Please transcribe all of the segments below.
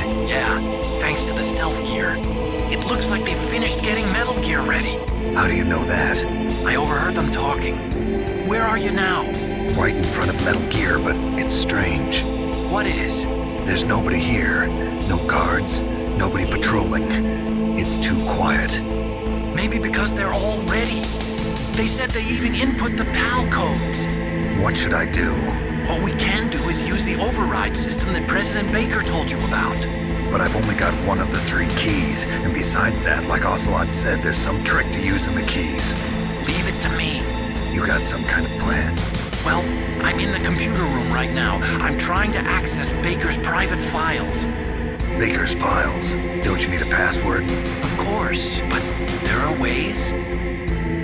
inside? Yeah, thanks to the stealth gear. It looks like they've finished getting Metal Gear ready. How do you know that? I overheard them talking. Where are you now? Right in front of Metal Gear, but it's strange. What is? There's nobody here. No guards, nobody patrolling. It's too quiet. Maybe because they're all ready. They said they even input the PAL codes. What should I do? All we can do is use the override system that President Baker told you about. But I've only got one of the 3 keys, and besides that, like Ocelot said, there's some trick to using the keys. Leave it to me. You got some kind of plan? Well, I'm in the computer room right now. I'm trying to access Baker's private files. Baker's files? Don't you need a password? Of course, but there are ways.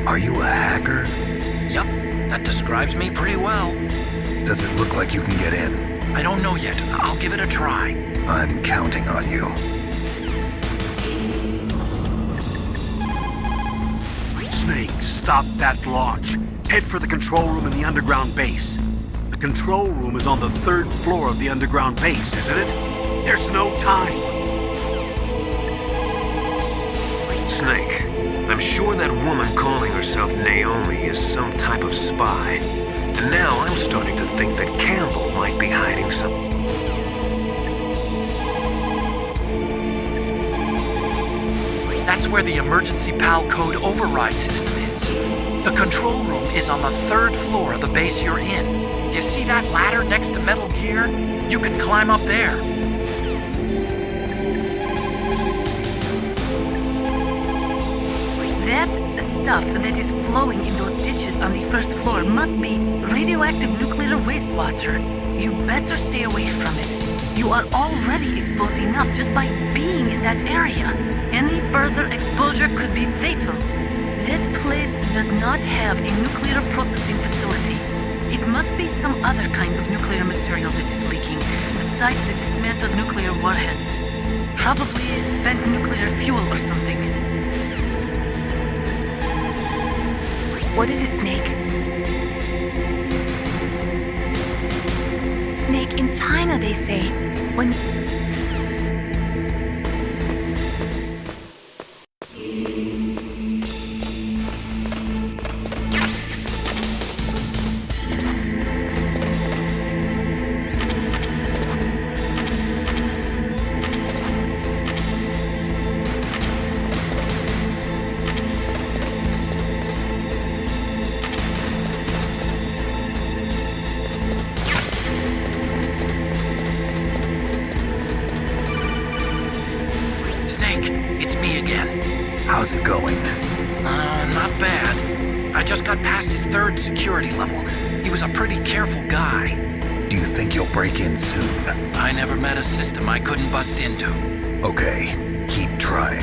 Are you a hacker? Yup, that describes me pretty well. Does it look like you can get in? I don't know yet. I'll give it a try. I'm counting on you. Snake, stop that launch. Head for the control room in the underground base. The control room is on the 3rd floor of the underground base, isn't it? There's no time. Snake, I'm sure that woman calling herself Naomi is some type of spy. And now I'm starting to think that Campbell might be hiding something. That's where the emergency PAL code override system is. The control room is on the 3rd floor of the base you're in. You see that ladder next to Metal Gear? You can climb up there. That stuff that is flowing in those ditches on the 1st floor must be radioactive nuclear wastewater. You better stay away from it. You are already exposed enough just by being in that area. Any further exposure could be fatal. That place does not have a nuclear processing facility. It must be some other kind of nuclear material that is leaking, besides the dismantled nuclear warheads. Probably spent nuclear fuel or something. What is it, Snake? Snake, in China, they say, when... How's it going? Not bad. I just got past his 3rd security level. He was a pretty careful guy. Do you think you'll break in soon? I never met a system I couldn't bust into. Okay, keep trying.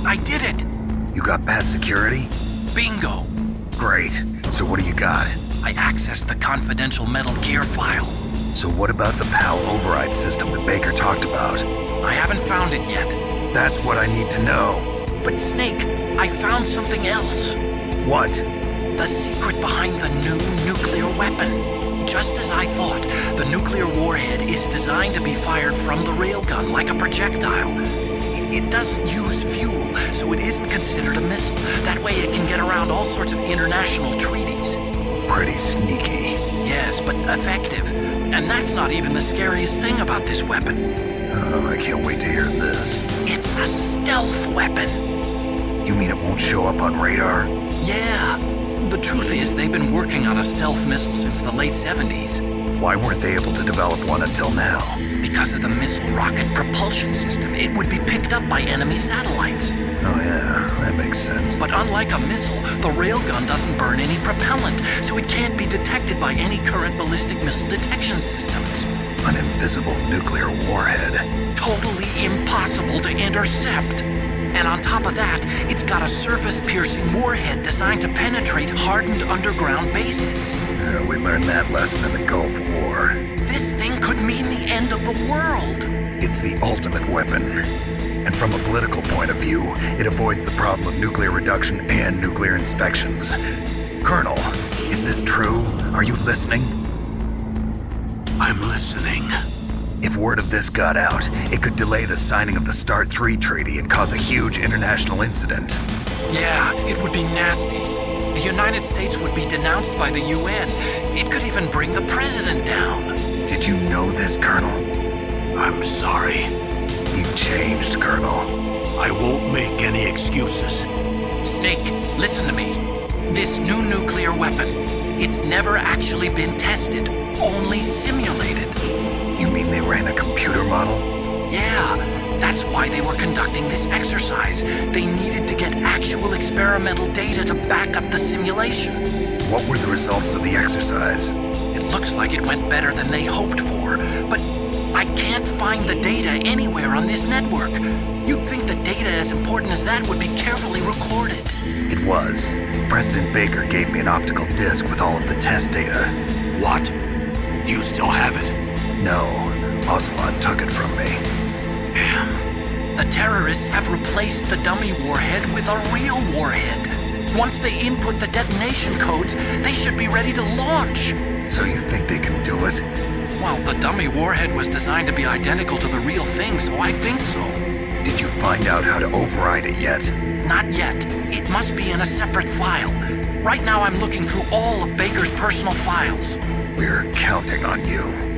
I did it! You got past security? Bingo! Great. So what do you got? I accessed the confidential Metal Gear file. So what about the PAL override system that Baker talked about? I haven't found it yet. That's what I need to know. But Snake, I found something else. What? The secret behind the new nuclear weapon. Just as I thought, the nuclear warhead is designed to be fired from the railgun like a projectile. It doesn't use fuel, so it isn't considered a missile. That way it can get around all sorts of international treaties. Pretty sneaky. Yes, but effective. And that's not even the scariest thing about this weapon. Oh, I can't wait to hear this. It's a stealth weapon. You mean it won't show up on radar? Yeah. The the truth is, they've been working on a stealth missile since the late 70s. Why weren't they able to develop one until now? Because of the missile rocket propulsion system, it would be picked up by enemy satellites. Oh yeah, that makes sense. But unlike a missile, the railgun doesn't burn any propellant, so it can't be detected by any current ballistic missile detection systems. An invisible nuclear warhead. Totally impossible to intercept. And on top of that, it's got a surface-piercing warhead designed to penetrate hardened underground bases. We learned that lesson in the Gulf War. This thing could mean the end of the world. It's the ultimate weapon. And from a political point of view, it avoids the problem of nuclear reduction and nuclear inspections. Colonel, is this true? Are you listening? I'm listening. If word of this got out, it could delay the signing of the START 3 treaty and cause a huge international incident. Yeah, it would be nasty. The United States would be denounced by the UN. It could even bring the president down. Did you know this, Colonel? I'm sorry. You changed, Colonel. I won't make any excuses. Snake, listen to me. This new nuclear weapon, it's never actually been tested, only simulated. You mean they ran a computer model? Yeah, that's why they were conducting this exercise. They needed to get actual experimental data to back up the simulation. What were the results of the exercise? It looks like it went better than they hoped for, but I can't find the data anywhere on this network. You'd think the data as important as that would be carefully recorded. It was. President Baker gave me an optical disc with all of the test data. What? Do you still have it? No, Ocelot took it from me. Damn. The terrorists have replaced the dummy warhead with a real warhead. Once they input the detonation codes, they should be ready to launch. So you think they can do it? Well, the dummy warhead was designed to be identical to the real thing, so I think so. Did you find out how to override it yet? Not yet. It must be in a separate file. Right now I'm looking through all of Baker's personal files. We're counting on you.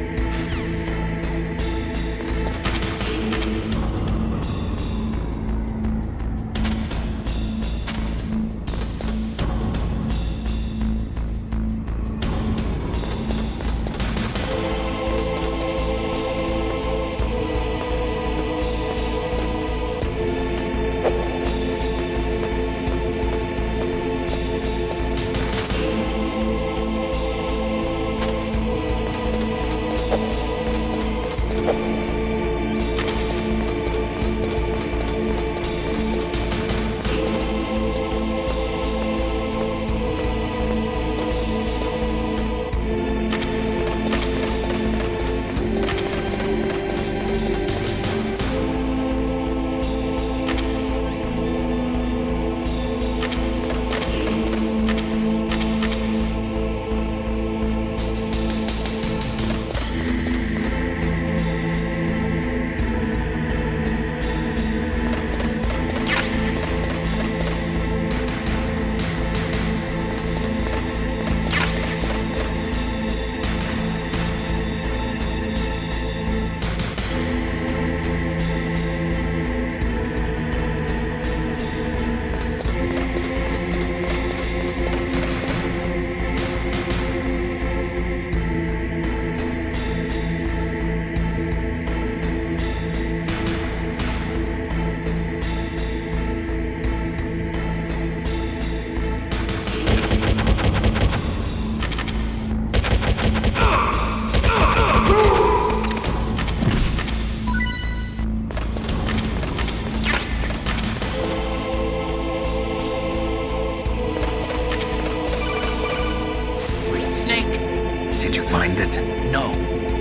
find it? No.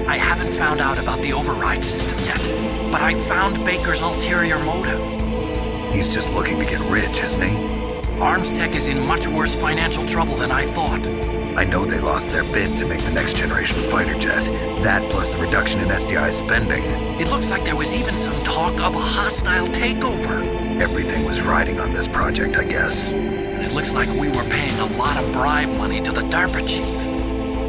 I haven't found out about the override system yet, but I found Baker's ulterior motive. He's just looking to get rich, isn't he? Armstech is in much worse financial trouble than I thought. I know they lost their bid to make the next generation fighter jet. That plus the reduction in SDI spending. It looks like there was even some talk of a hostile takeover. Everything was riding on this project, I guess. And it looks like we were paying a lot of bribe money to the DARPA chief.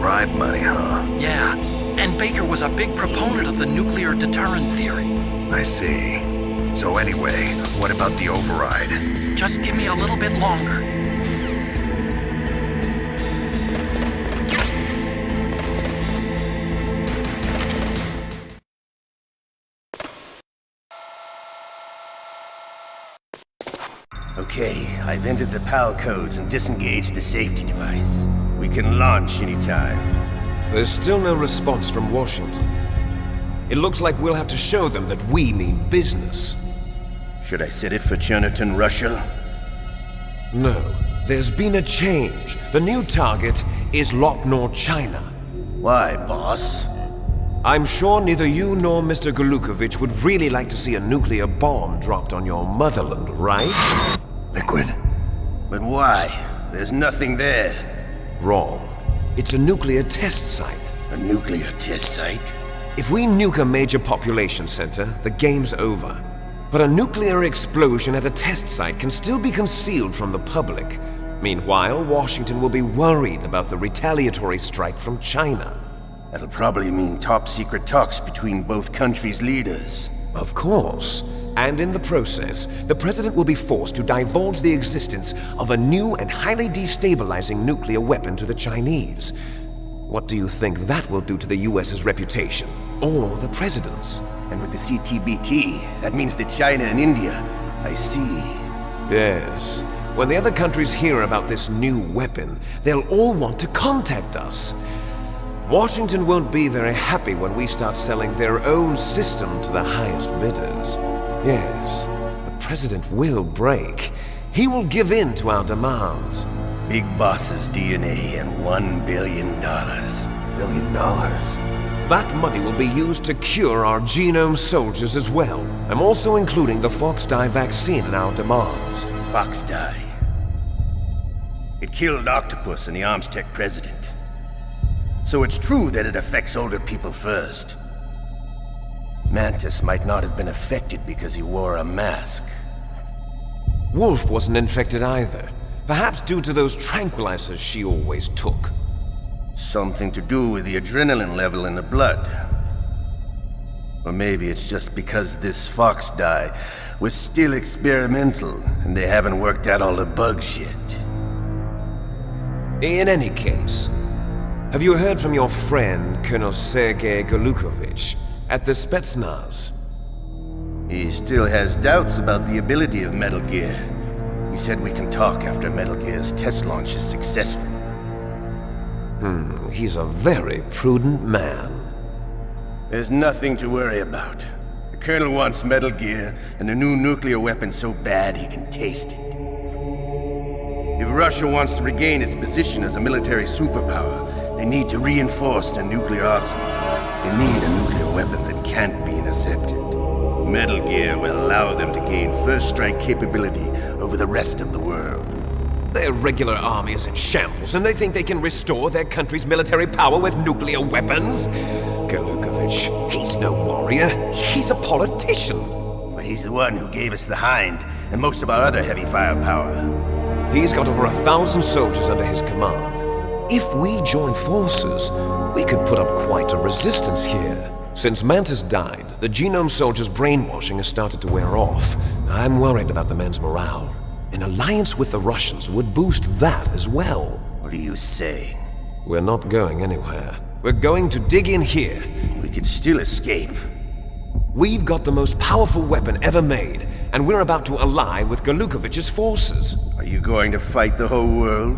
Bribe money, huh? Yeah, and Baker was a big proponent of the nuclear deterrent theory. I see. So anyway, what about the override? Just give me a little bit longer. Okay, I've entered the PAL codes and disengaged the safety device. We can launch anytime. There's still no response from Washington. It looks like we'll have to show them that we mean business. Should I set it for Cherniton, Russia? No, there's been a change. The new target is Lopnor, China. Why, boss? I'm sure neither you nor Mr. Golukovich would really like to see a nuclear bomb dropped on your motherland, right? Liquid. But why? There's nothing there. Wrong. It's a nuclear test site. A nuclear test site? If we nuke a major population center, the game's over. But a nuclear explosion at a test site can still be concealed from the public. Meanwhile, Washington will be worried about the retaliatory strike from China. That'll probably mean top-secret talks between both countries' leaders. Of course. And in the process, the president will be forced to divulge the existence of a new and highly destabilizing nuclear weapon to the Chinese. What do you think that will do to the US's reputation? Or the president's? And with the CTBT, that means that China and India... I see. Yes. When the other countries hear about this new weapon, they'll all want to contact us. Washington won't be very happy when we start selling their own system to the highest bidders. Yes, the president will break. He will give in to our demands. Big Boss's DNA and $1 billion. $1 billion? That money will be used to cure our genome soldiers as well. I'm also including the Foxdie vaccine in our demands. Foxdie. It killed Octopus and the Armstech president. So it's true that it affects older people first. Mantis might not have been affected because he wore a mask. Wolf wasn't infected either. Perhaps due to those tranquilizers she always took. Something to do with the adrenaline level in the blood. Or maybe it's just because this Foxdie was still experimental and they haven't worked out all the bugs yet. In any case, have you heard from your friend, Colonel Sergei Golukovich, at the Spetsnaz? He still has doubts about the ability of Metal Gear. He said we can talk after Metal Gear's test launch is successful. He's a very prudent man. There's nothing to worry about. The Colonel wants Metal Gear and a new nuclear weapon so bad he can taste it. If Russia wants to regain its position as a military superpower, they need to reinforce their nuclear arsenal. They need a nuclear weapon that can't be intercepted. Metal Gear will allow them to gain first strike capability over the rest of the world. Their regular army is in shambles, and they think they can restore their country's military power with nuclear weapons? Golukovich, he's no warrior. He's a politician. But he's the one who gave us the Hind and most of our other heavy firepower. He's got over 1,000 soldiers under his command. If we join forces, we could put up quite a resistance here. Since Mantis died, the genome soldiers' brainwashing has started to wear off. I'm worried about the men's morale. An alliance with the Russians would boost that as well. What are you saying? We're not going anywhere. We're going to dig in here. We could still escape. We've got the most powerful weapon ever made, and we're about to ally with Golukovich's forces. Are you going to fight the whole world?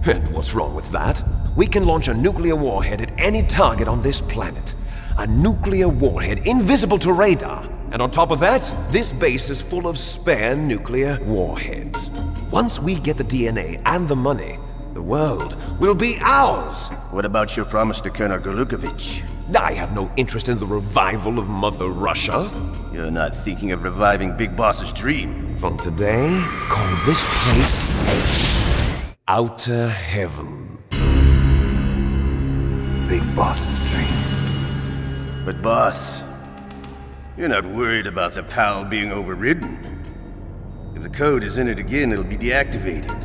And what's wrong with that? We can launch a nuclear warhead at any target on this planet. A nuclear warhead invisible to radar. And on top of that, this base is full of spare nuclear warheads. Once we get the DNA and the money, the world will be ours! What about your promise to Colonel Golukovich? I have no interest in the revival of Mother Russia. You're not thinking of reviving Big Boss's dream. From today, call this place Outer Heaven. Big Boss's dream. But boss, you're not worried about the PAL being overridden. If the code is in it again, it'll be deactivated.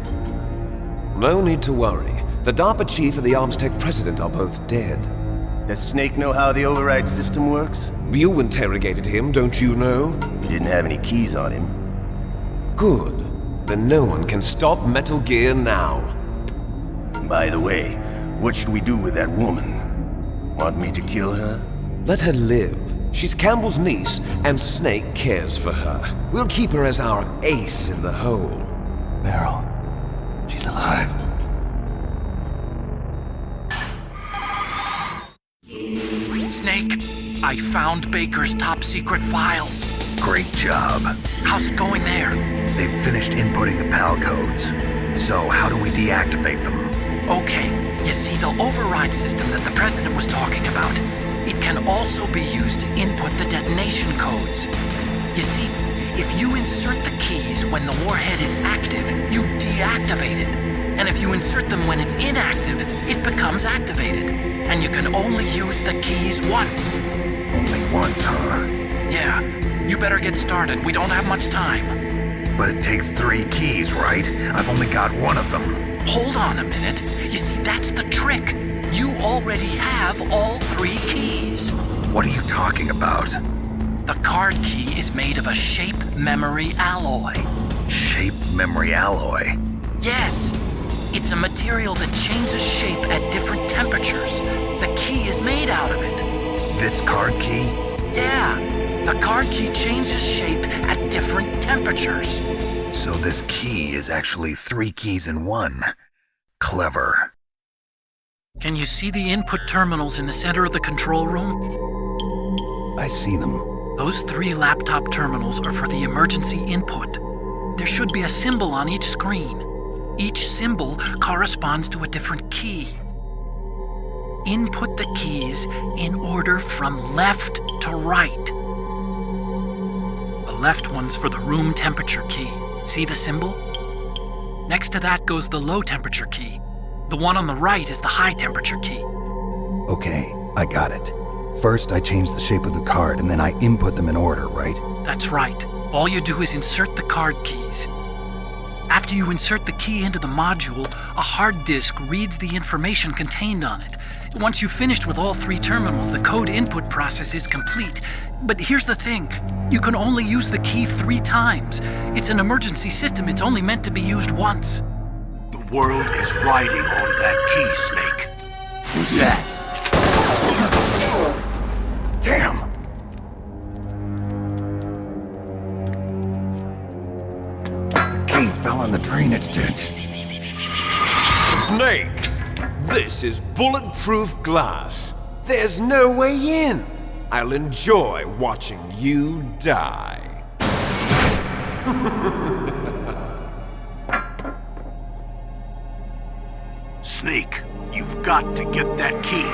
No need to worry. The DARPA chief and the Armstech president are both dead. Does Snake know how the override system works? You interrogated him, don't you know? He didn't have any keys on him. Good. Then no one can stop Metal Gear now. By the way, what should we do with that woman? Want me to kill her? Let her live. She's Campbell's niece, and Snake cares for her. We'll keep her as our ace in the hole. Meryl, she's alive. Snake, I found Baker's top secret files. Great job. How's it going there? They've finished inputting the PAL codes. So how do we deactivate them? Okay, you see the override system that the President was talking about. It can also be used to input the detonation codes. You see, if you insert the keys when the warhead is active, you deactivate it. And if you insert them when it's inactive, it becomes activated. And you can only use the keys once. Only once, huh? Yeah, you better get started. We don't have much time. But it takes 3 keys, right? I've only got one of them. Hold on a minute. You see, that's the trick. You already have all 3 keys. What are you talking about? The card key is made of a shape memory alloy. Shape memory alloy? Yes. It's a material that changes shape at different temperatures. The key is made out of it. This card key? Yeah. The card key changes shape at different temperatures. So this key is actually 3 keys in one. Clever. Can you see the input terminals in the center of the control room? I see them. Those 3 laptop terminals are for the emergency input. There should be a symbol on each screen. Each symbol corresponds to a different key. Input the keys in order from left to right. The left one's for the room temperature key. See the symbol? Next to that goes the low temperature key. The one on the right is the high temperature key. Okay, I got it. First, I change the shape of the card, and then I input them in order, right? That's right. All you do is insert the card keys. After you insert the key into the module, a hard disk reads the information contained on it. Once you've finished with all 3 terminals, the code input process is complete. But here's the thing. You can only use the key 3 times. It's an emergency system. It's only meant to be used once. The world is riding on that key, Snake. Who's that? Damn! The key fell in the drainage ditch. Snake! This is bulletproof glass. There's no way in. I'll enjoy watching you die. Snake, you've got to get that key.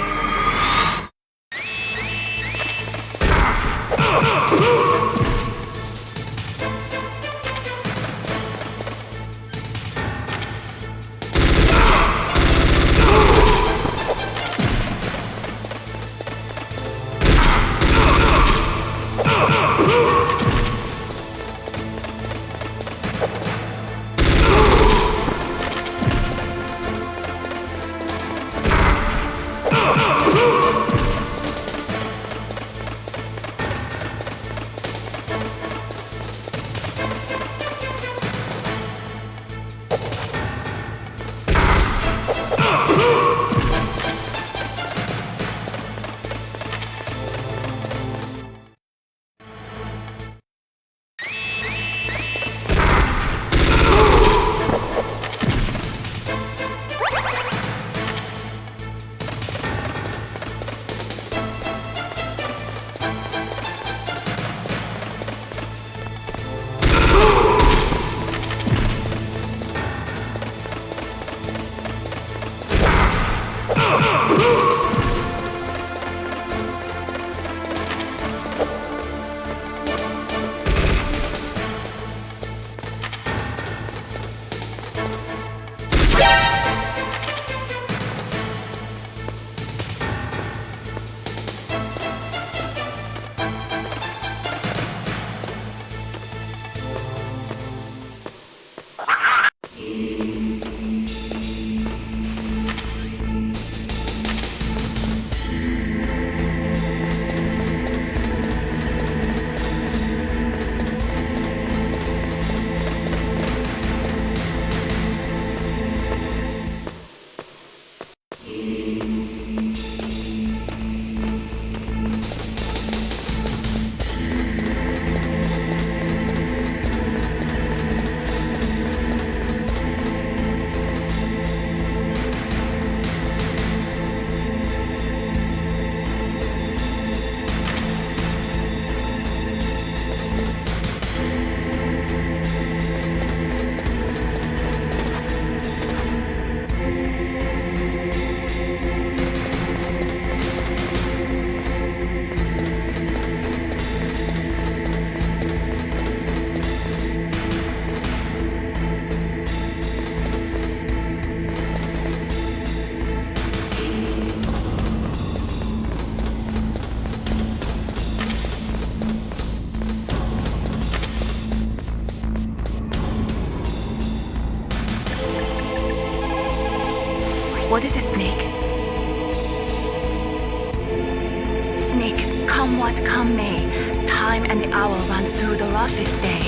Come what come may, time and the hour runs through the roughest day.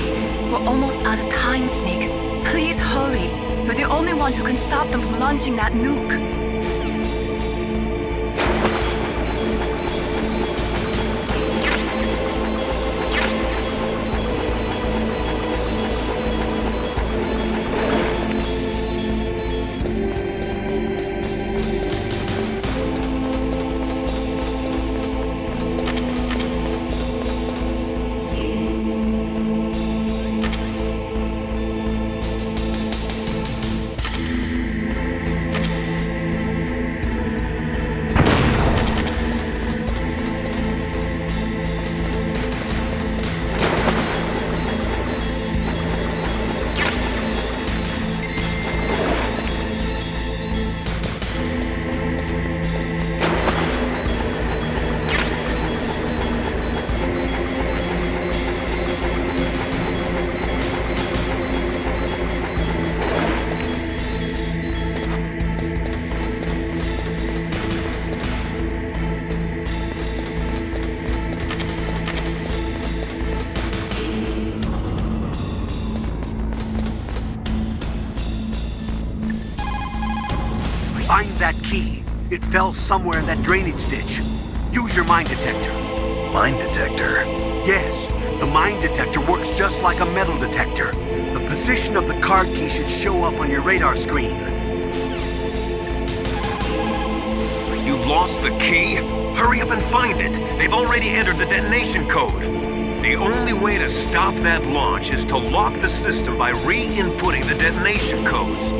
We're almost out of time, Snake. Please hurry. You're the only one who can stop them from launching that nuke. Find that key. It fell somewhere in that drainage ditch. Use your mine detector. Mine detector? Yes, the mine detector works just like a metal detector. The position of the card key should show up on your radar screen. You lost the key? Hurry up and find it. They've already entered the detonation code. The only way to stop that launch is to lock the system by re-inputting the detonation codes.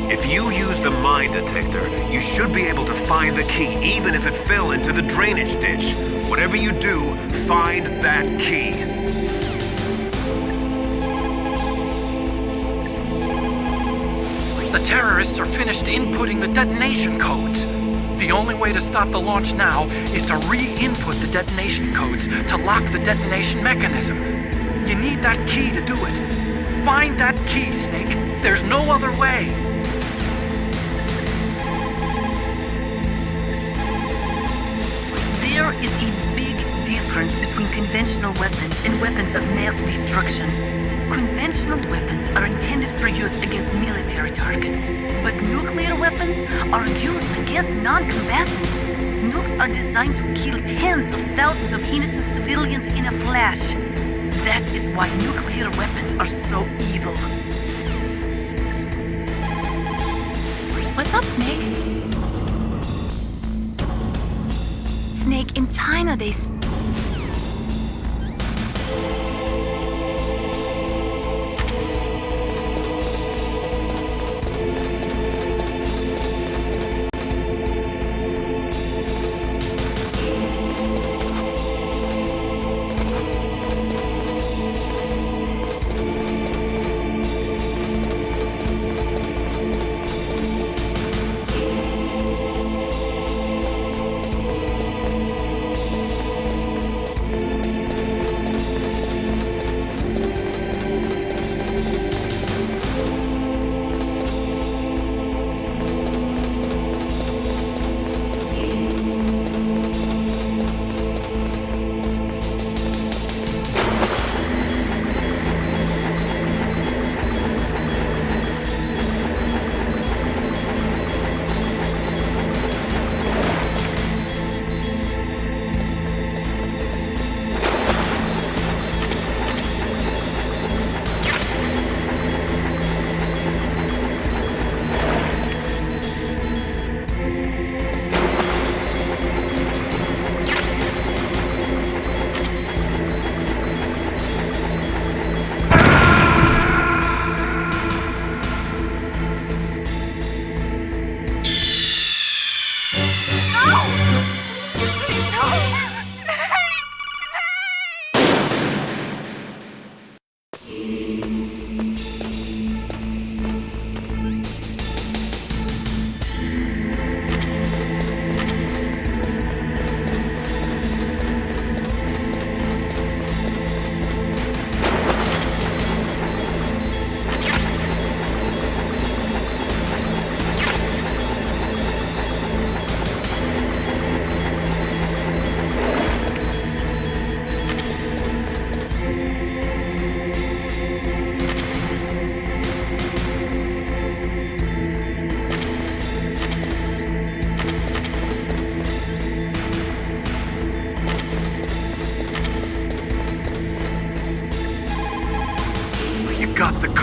If you use the mine detector, you should be able to find the key, even if it fell into the drainage ditch. Whatever you do, find that key. The terrorists are finished inputting the detonation codes. The only way to stop the launch now is to re-input the detonation codes to lock the detonation mechanism. You need that key to do it. Find that key, Snake. There's no other way. There is a big difference between conventional weapons and weapons of mass destruction. Conventional weapons are intended for use against military targets, but nuclear weapons are used against non-combatants. Nukes are designed to kill tens of thousands of innocent civilians in a flash. That is why nuclear weapons are so evil. What's up, Snake? Snake, in China they...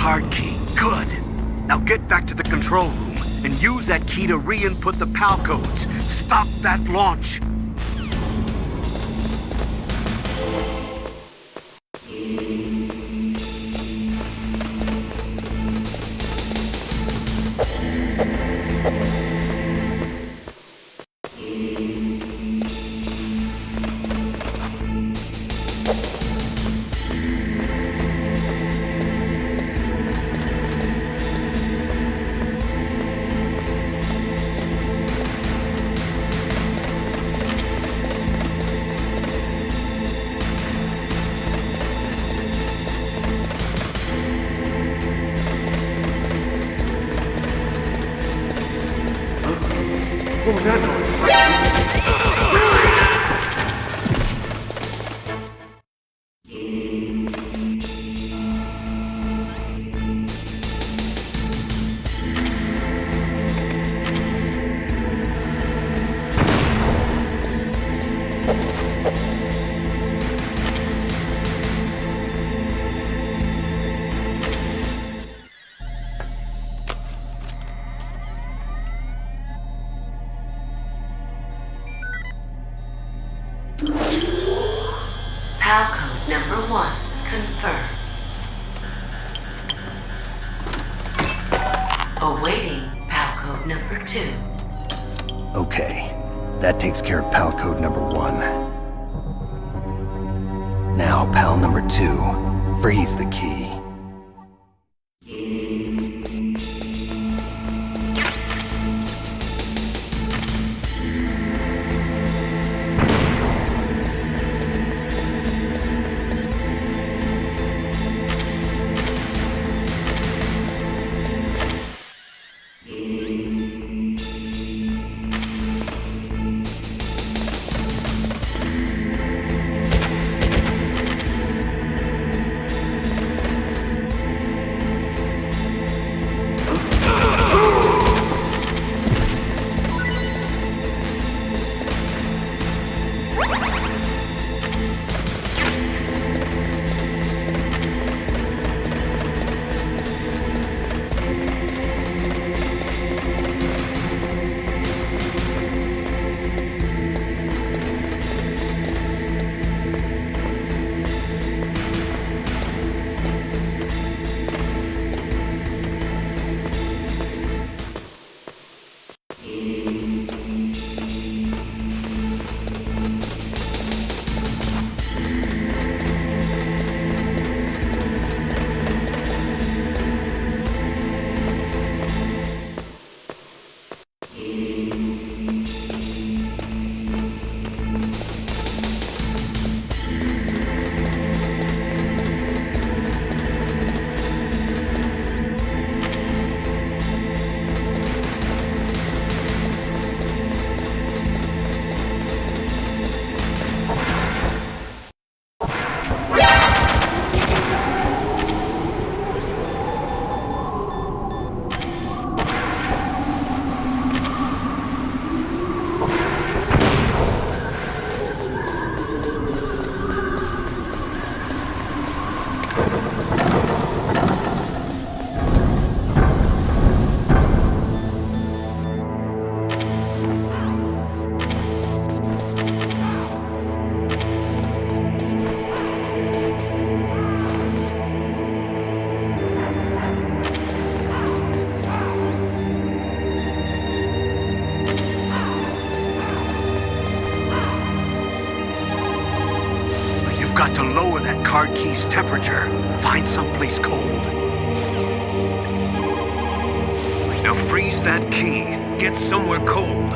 card key. Good. Now get back to the control room and use that key to re-input the PAL codes. Stop that launch. PAL code number 1 confirmed. Awaiting PAL code number 2. Okay, that takes care of PAL code number 1. Now, PAL number 2, freeze the key. Got to lower that card key's temperature. Find someplace cold. Now freeze that key. Get somewhere cold.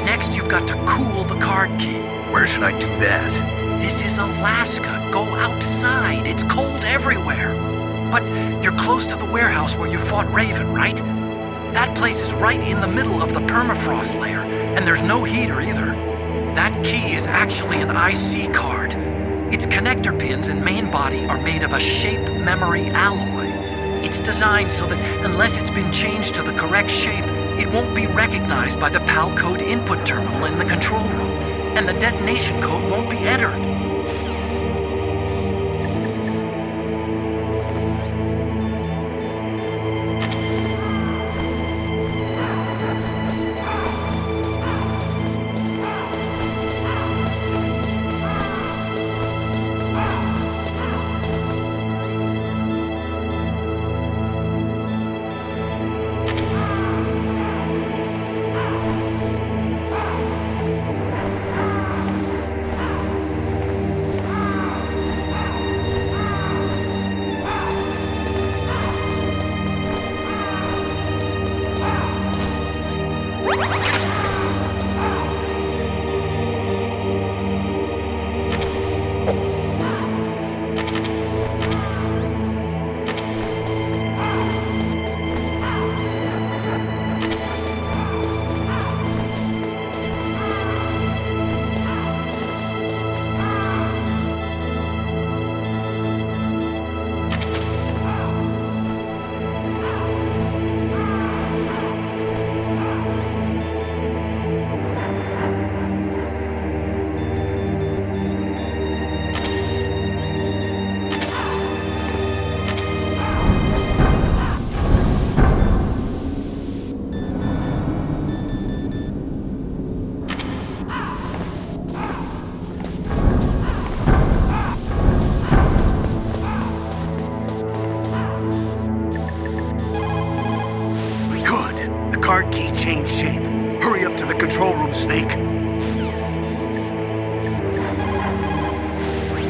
Next, you've got to cool the card key. Where should I do that? This is Alaska. Go outside. It's cold everywhere. But you're close to the warehouse where you fought Raven, right? That place is right in the middle of the permafrost layer, and there's no heater either. That key is actually an IC card. Its connector pins and main body are made of a shape memory alloy. It's designed so that unless it's been changed to the correct shape, it won't be recognized by the PAL code input terminal in the control room, and the detonation code won't be entered. card key changed shape. Hurry up to the control room, Snake.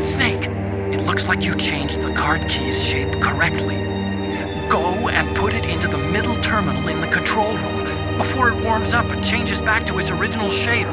Snake, it looks like you changed the card key's shape correctly. Go and put it into the middle terminal in the control room before it warms up and changes back to its original shape.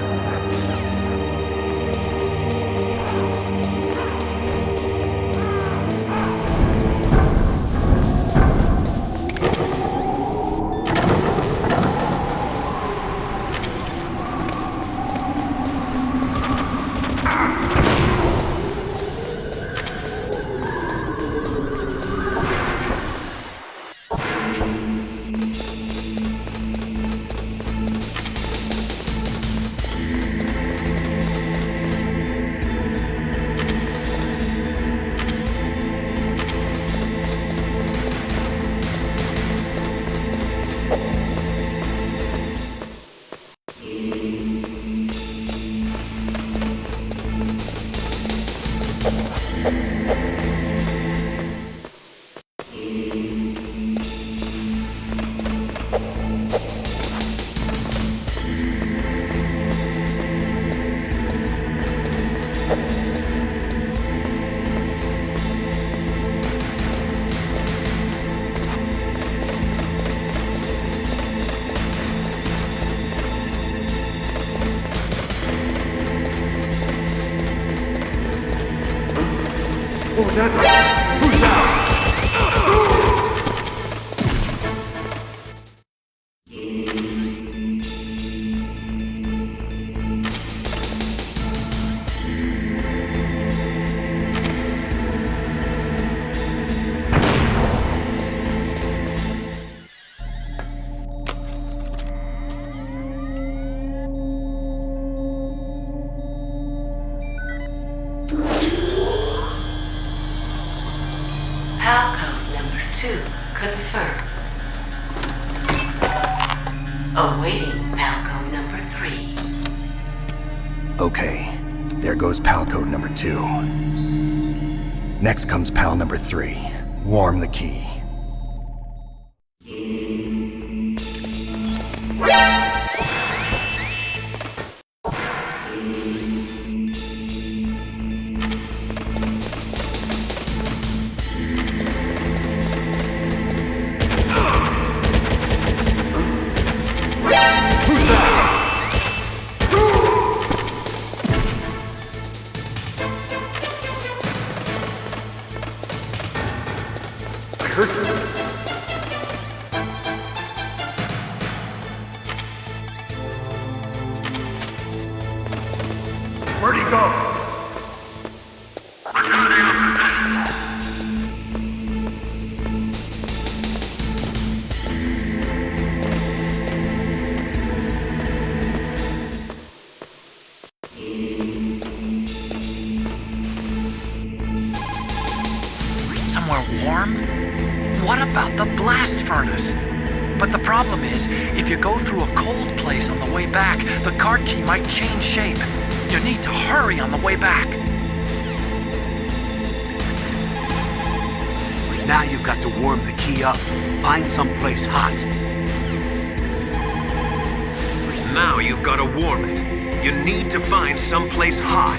PAL code number 2 confirmed. Awaiting PAL code number 3. Okay, there goes PAL code number 2. Next comes PAL number 3. Warm the key. Where'd he go? Somewhere warm? What about the blast furnace? But the problem is, if you go through a cold place on the way back, the card key might change shape. You need to hurry on the way back. Now you've got to warm the key up. Find someplace hot. Now you've got to warm it. You need to find someplace hot.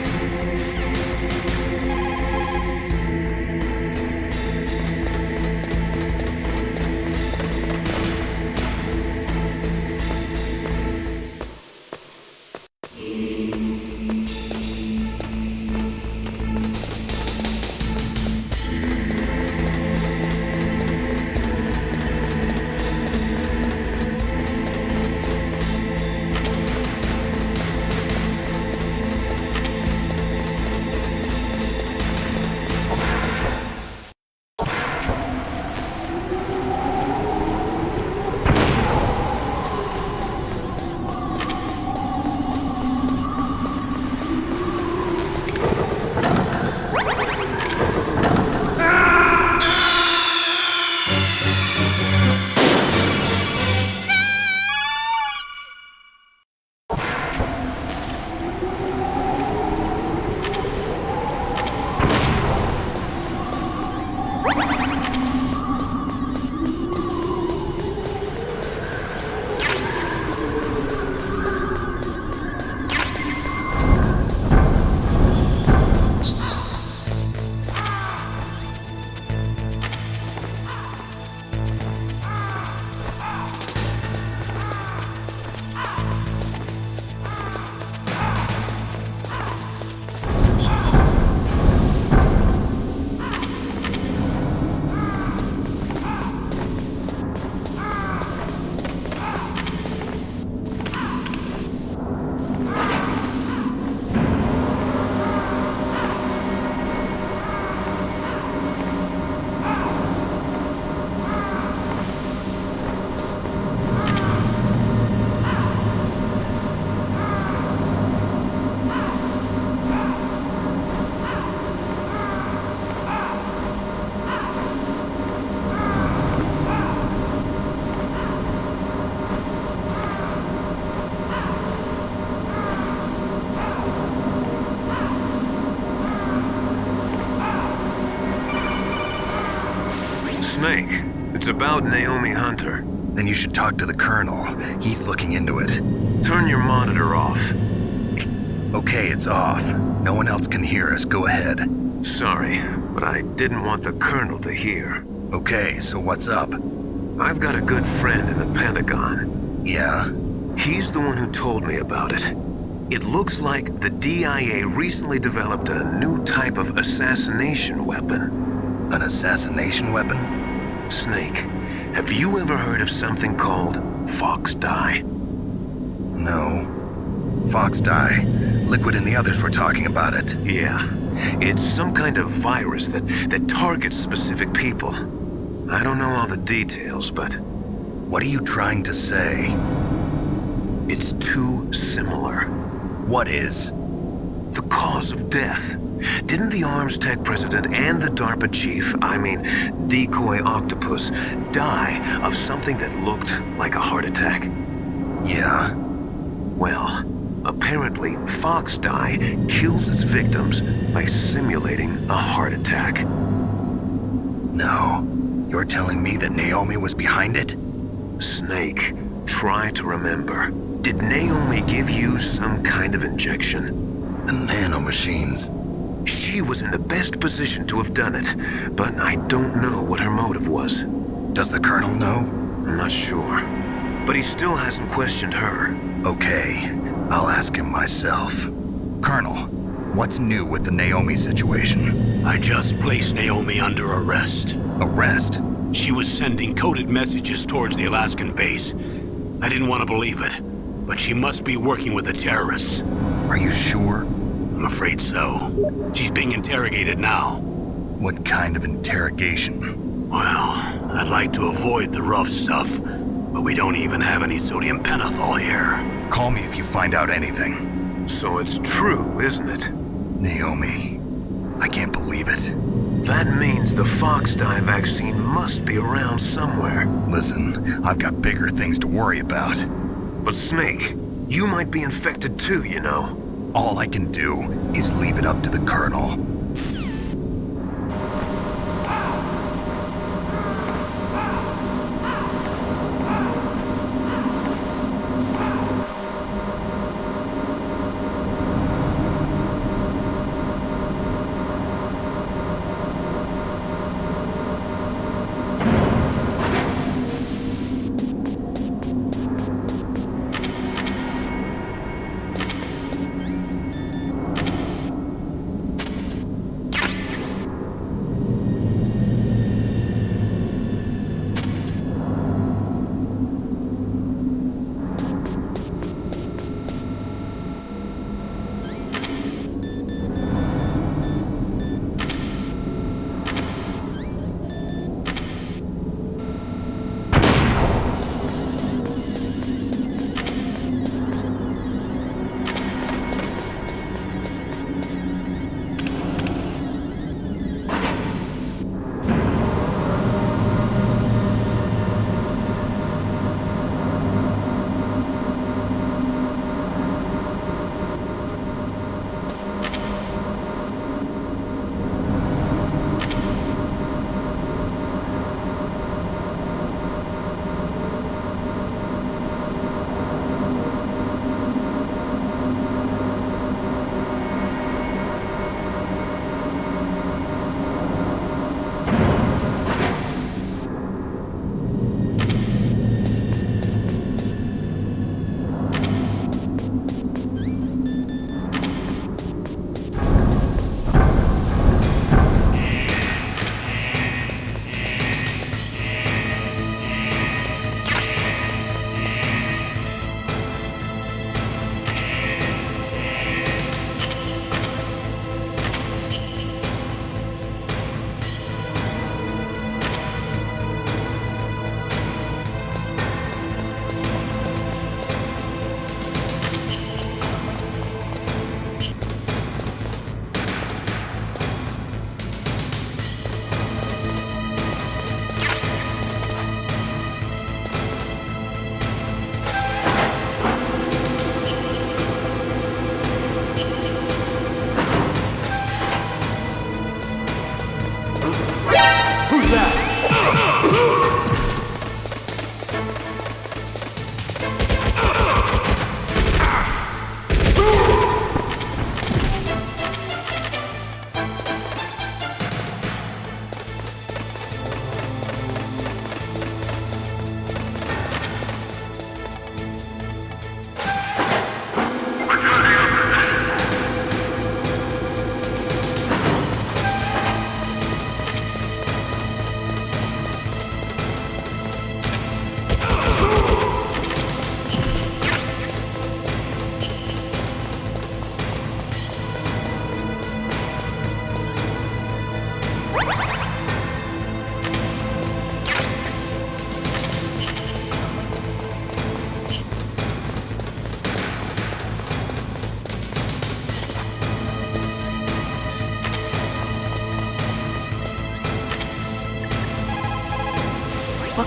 Snake, it's about Naomi Hunter. Then you should talk to the Colonel. He's looking into it. Turn your monitor off. Okay, it's off. No one else can hear us. Go ahead. Sorry, but I didn't want the Colonel to hear. Okay, so what's up? I've got a good friend in the Pentagon. Yeah? He's the one who told me about it. It looks like the DIA recently developed a new type of assassination weapon. An assassination weapon? Snake, have you ever heard of something called Fox Dye? No. Fox Dye. Liquid and the others were talking about it. Yeah. It's some kind of virus that targets specific people. I don't know all the details, but... What are you trying to say? It's too similar. What is? The cause of death. Didn't the Arms Tech president and the DARPA chief, Decoy Octopus, die of something that looked like a heart attack? Yeah. Well, apparently Fox Dye kills its victims by simulating a heart attack. No. You're telling me that Naomi was behind it? Snake, try to remember. Did Naomi give you some kind of injection? The nanomachines. She was in the best position to have done it, but I don't know what her motive was. Does the Colonel know? I'm not sure. But he still hasn't questioned her. Okay, I'll ask him myself. Colonel, what's new with the Naomi situation? I just placed Naomi under arrest. Arrest? She was sending coded messages towards the Alaskan base. I didn't want to believe it, but she must be working with the terrorists. Are you sure? I'm afraid so. She's being interrogated now. What kind of interrogation? Well, I'd like to avoid the rough stuff, but we don't even have any sodium pentothal here. Call me if you find out anything. So it's true, isn't it? Naomi, I can't believe it. That means the Fox Dye vaccine must be around somewhere. Listen, I've got bigger things to worry about. But Snake, you might be infected too, you know. All I can do is leave it up to the Colonel.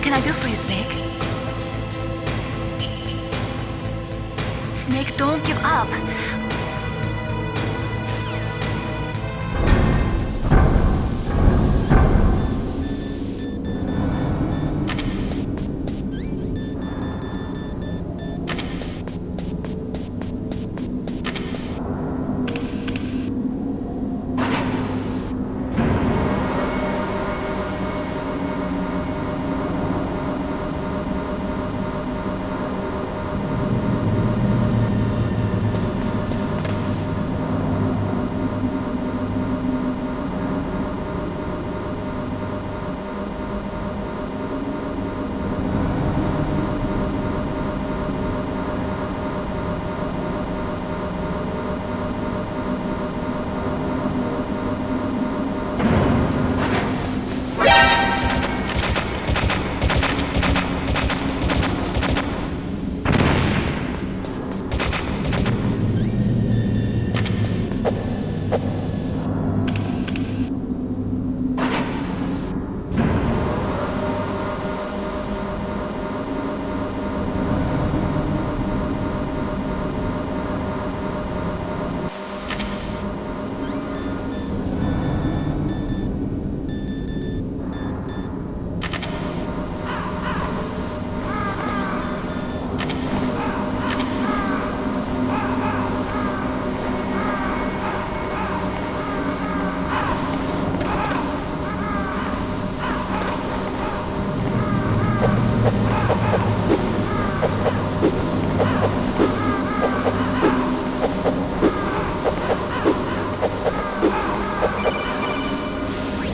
can I do for you, Snake? Snake, don't give up.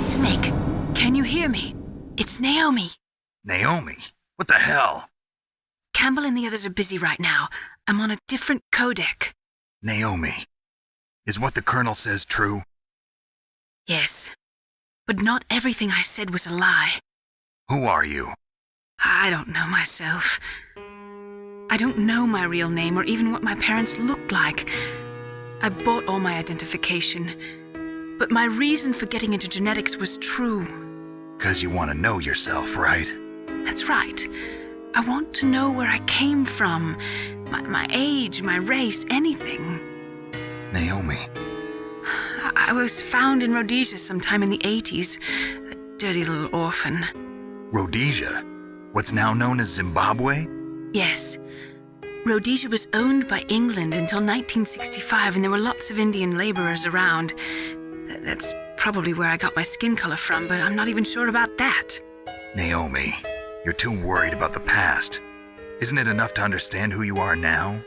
Snake, can you hear me? It's Naomi. Naomi? What the hell? Campbell and the others are busy right now. I'm on a different codec. Naomi, is what the Colonel says true? Yes, but not everything I said was a lie. Who are you? I don't know myself. I don't know my real name or even what my parents looked like. I bought all my identification, but my reason for getting into genetics was true. 'Cause you want to know yourself, right? That's right. I want to know where I came from, my age, my race, anything. Naomi. I was found in Rhodesia sometime in the 80s, a dirty little orphan. Rhodesia? What's now known as Zimbabwe? Yes. Rhodesia was owned by England until 1965, and there were lots of Indian laborers around. That's probably where I got my skin color from, but I'm not even sure about that. Naomi, you're too worried about the past. Isn't it enough to understand who you are now?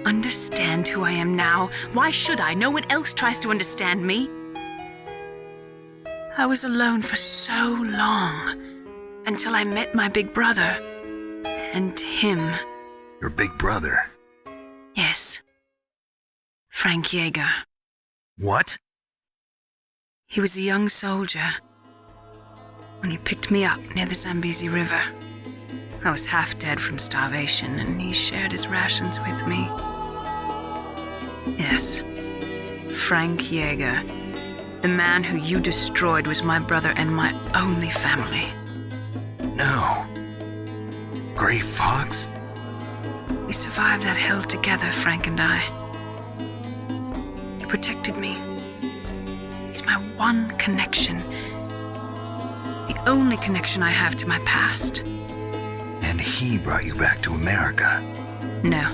Understand who I am now? Why should I? No one else tries to understand me. I was alone for so long, until I met my big brother. And him. Your big brother? Yes. Frank Yeager. What? He was a young soldier when he picked me up near the Zambezi River. I was half dead from starvation, and he shared his rations with me. Yes, Frank Yeager. The man who you destroyed was my brother and my only family. No. Gray Fox? We survived that hell together, Frank and I. He protected me. He's my one connection. The only connection I have to my past. And he brought you back to America? No.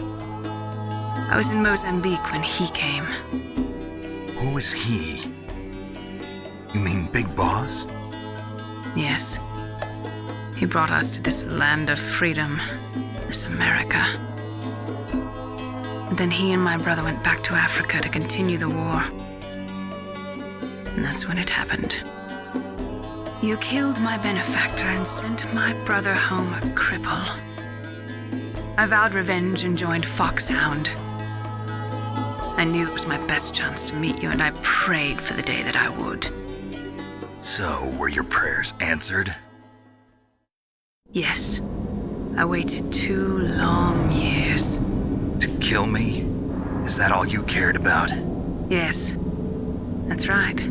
I was in Mozambique when he came. Who is he? You mean Big Boss? Yes. He brought us to this land of freedom, this America. And then he and my brother went back to Africa to continue the war. And that's when it happened. You killed my benefactor and sent my brother home a cripple. I vowed revenge and joined Foxhound. I knew it was my best chance to meet you, and I prayed for the day that I would. So, were your prayers answered? Yes. I waited 2 long years. To kill me? Is that all you cared about? Yes. That's right.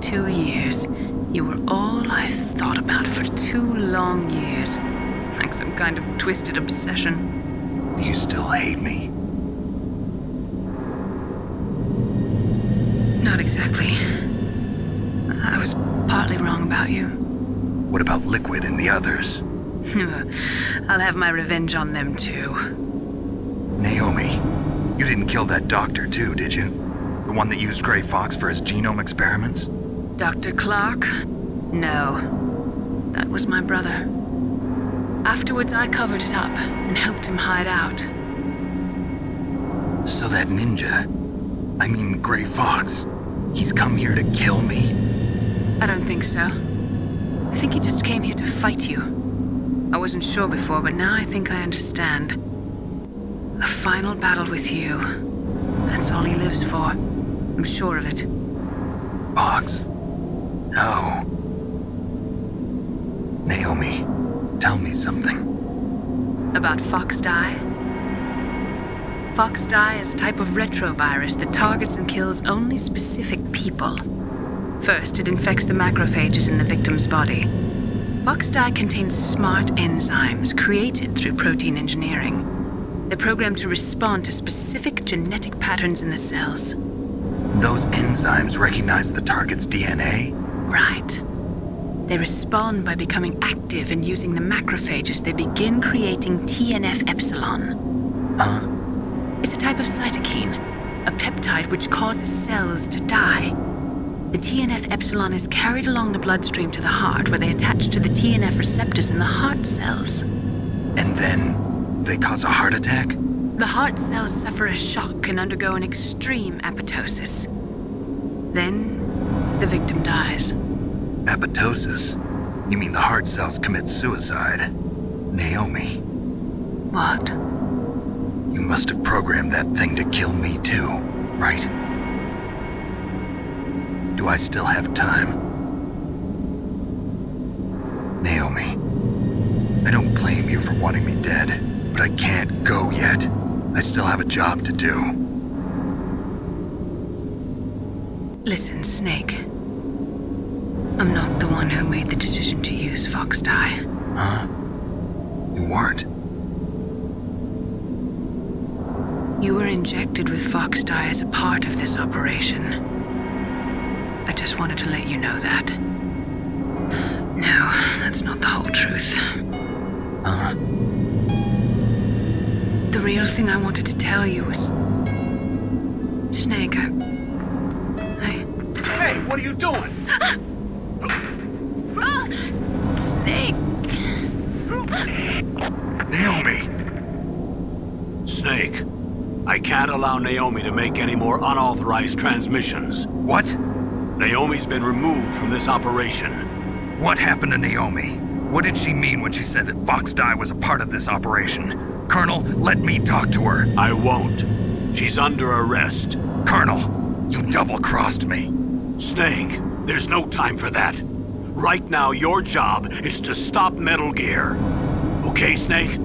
2 years. You were all I thought about for 2 long years. Like some kind of twisted obsession. Do you still hate me? Not exactly. I was partly wrong about you. What about Liquid and the others? I'll have my revenge on them too. Naomi, you didn't kill that doctor too, did you? The one that used Grey Fox for his genome experiments? Dr. Clark? No. That was my brother. Afterwards, I covered it up and helped him hide out. So that ninja, I mean Grey Fox, he's come here to kill me? I don't think so. I think he just came here to fight you. I wasn't sure before, but now I think I understand. A final battle with you. That's all he lives for. I'm sure of it. Fox? No. Naomi, tell me something. About Fox Die? Fox Die is a type of retrovirus that targets and kills only specific people. First, it infects the macrophages in the victim's body. Fox Die contains smart enzymes created through protein engineering. They're programmed to respond to specific genetic patterns in the cells. Those enzymes recognize the target's DNA? Right. They respond by becoming active and using the macrophages. They begin creating TNF-epsilon. Huh? It's a type of cytokine, a peptide which causes cells to die. The TNF-epsilon is carried along the bloodstream to the heart, where they attach to the TNF receptors in the heart cells. And then they cause a heart attack? The heart cells suffer a shock and undergo an extreme apoptosis. Then, the victim dies. Apoptosis? You mean the heart cells commit suicide? Naomi. What? You must have programmed that thing to kill me too, right? Do I still have time? Naomi, I don't blame you for wanting me dead, but I can't go yet. I still have a job to do. Listen, Snake. I'm not the one who made the decision to use Fox Die. Huh? You weren't? You were injected with Fox Die as a part of this operation. I just wanted to let you know that. No, that's not the whole truth. Huh? The real thing I wanted to tell you was... Snake, Hey, what are you doing? Snake! Naomi! Snake, I can't allow Naomi to make any more unauthorized transmissions. What? Naomi's been removed from this operation. What happened to Naomi? What did she mean when she said that Fox Die was a part of this operation? Colonel, let me talk to her. I won't. She's under arrest. Colonel, you double-crossed me. Snake, there's no time for that. Right now, your job is to stop Metal Gear. Okay, Snake?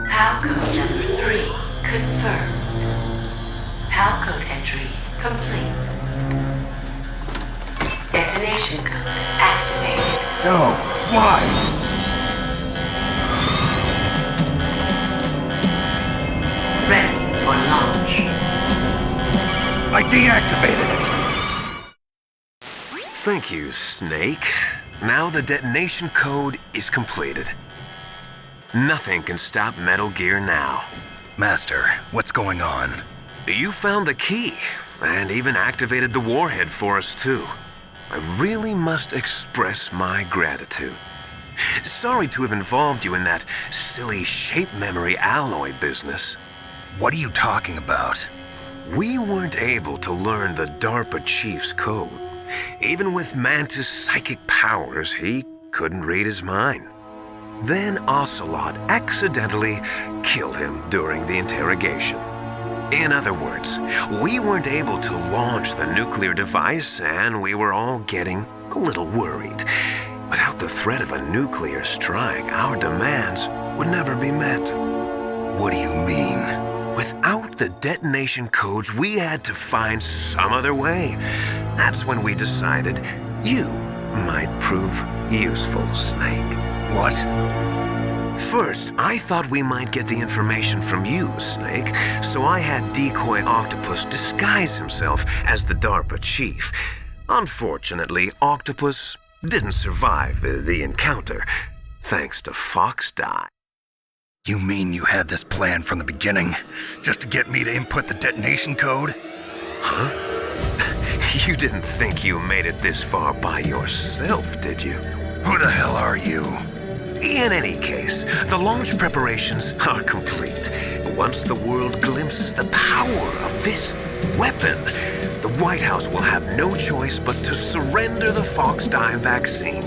Palcode number 3 confirmed. Palcode entry complete. Detonation code activated. No. Why? Ready for launch. I deactivated it. Thank you, Snake. Now the detonation code is completed. Nothing can stop Metal Gear now. Master, what's going on? You found the key, and even activated the warhead for us, too. I really must express my gratitude. Sorry to have involved you in that silly shape memory alloy business. What are you talking about? We weren't able to learn the DARPA chief's code. Even with Mantis' psychic powers, he couldn't read his mind. Then Ocelot accidentally killed him during the interrogation. In other words, we weren't able to launch the nuclear device, and we were all getting a little worried. Without the threat of a nuclear strike, our demands would never be met. What do you mean? Without the detonation codes, we had to find some other way. That's when we decided you might prove useful, Snake. What? First, I thought we might get the information from you, Snake, so I had Decoy Octopus disguise himself as the DARPA chief. Unfortunately, Octopus didn't survive the encounter, thanks to Fox Die. You mean you had this plan from the beginning, just to get me to input the detonation code? Huh? You didn't think you made it this far by yourself, did you? Who the hell are you? In any case, the launch preparations are complete. Once the world glimpses the power of this weapon, the White House will have no choice but to surrender the Fox Die vaccine.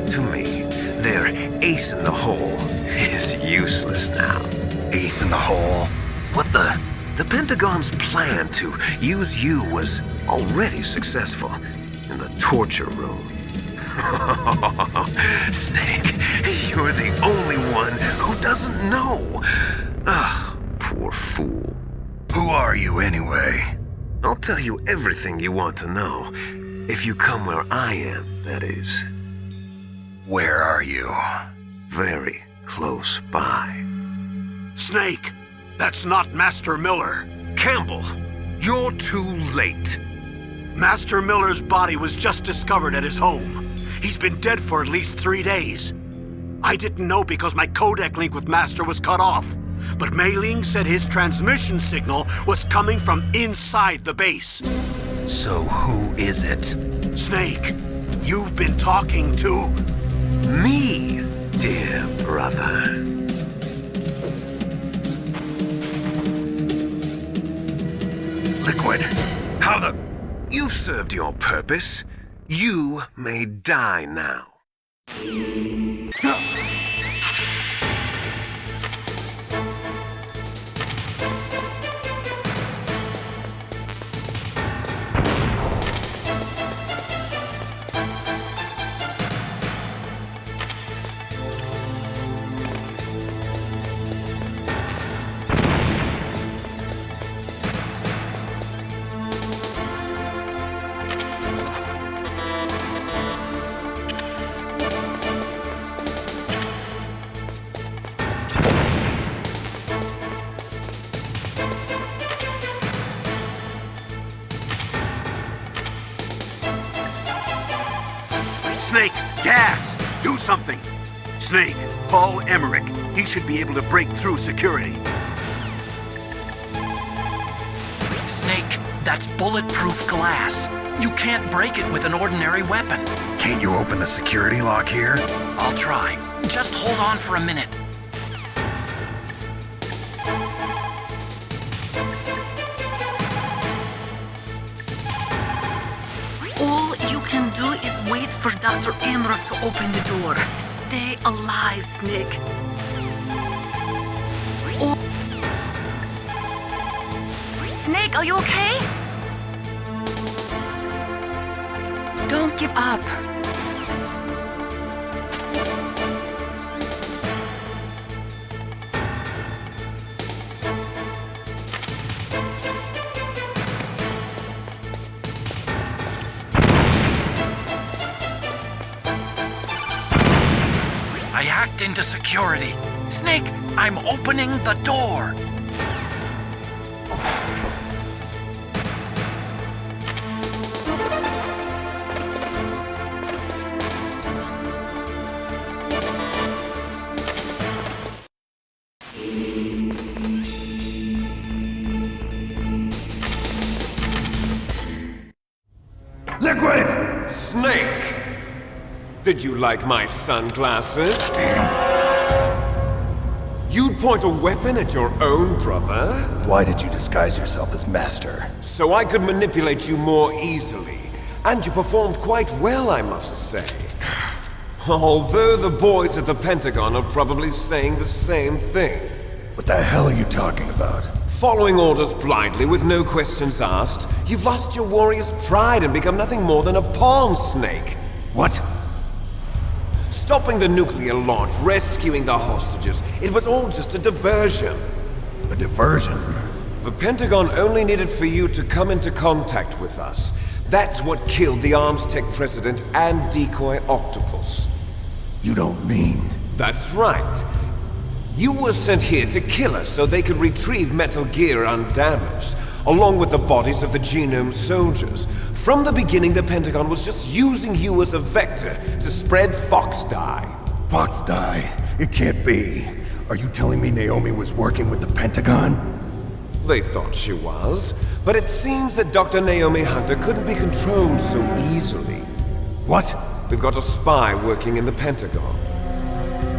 To me, their ace in the hole is useless now. Ace in the hole? What the? The Pentagon's plan to use you was already successful in the torture room. Snake, you're the only one who doesn't know. Ah, poor fool. Who are you anyway? I'll tell you everything you want to know. If you come where I am, that is. Where are you? Very close by. Snake, that's not Master Miller. Campbell, you're too late. Master Miller's body was just discovered at his home. He's been dead for at least 3 days. I didn't know because my codec link with Master was cut off. But Mei Ling said his transmission signal was coming from inside the base. So who is it? Snake, you've been talking to... Me, dear brother. Liquid. How the... You've served your purpose. You may die now. Snake, gas! Do something! Snake, Paul Emmerich. He should be able to break through security. Snake, that's bulletproof glass. You can't break it with an ordinary weapon. Can't you open the security lock here? I'll try. Just hold on for a minute. All you can do is wait for Dr. Emmerich to open the door. Stay alive, Snake. Oh. Snake, are you okay? Don't give up. I hacked into security. Snake, I'm opening the door. Liquid! Snake! Did you like my sunglasses? You'd point a weapon at your own brother? Why did you disguise yourself as Master? So I could manipulate you more easily. And you performed quite well, I must say. Although the boys at the Pentagon are probably saying the same thing. What the hell are you talking about? Following orders blindly with no questions asked, you've lost your warrior's pride and become nothing more than a pawn, Snake. What? Stopping the nuclear launch, rescuing the hostages, it was all just a diversion. A diversion? The Pentagon only needed for you to come into contact with us. That's what killed the ArmsTech president and decoy Octopus. You don't mean... That's right. You were sent here to kill us so they could retrieve Metal Gear undamaged, along with the bodies of the Genome soldiers. From the beginning, the Pentagon was just using you as a vector to spread Fox Dye. Fox Dye? It can't be. Are you telling me Naomi was working with the Pentagon? They thought she was, but it seems that Dr. Naomi Hunter couldn't be controlled so easily. What? We've got a spy working in the Pentagon.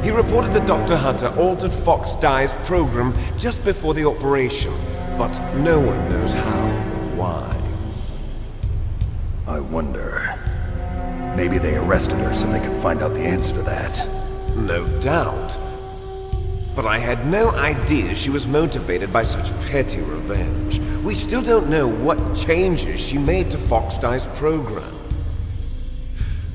He reported that Dr. Hunter altered Fox Dye's program just before the operation, but no one knows how or why. I wonder... Maybe they arrested her so they could find out the answer to that. No doubt. But I had no idea she was motivated by such petty revenge. We still don't know what changes she made to Fox Dye's program.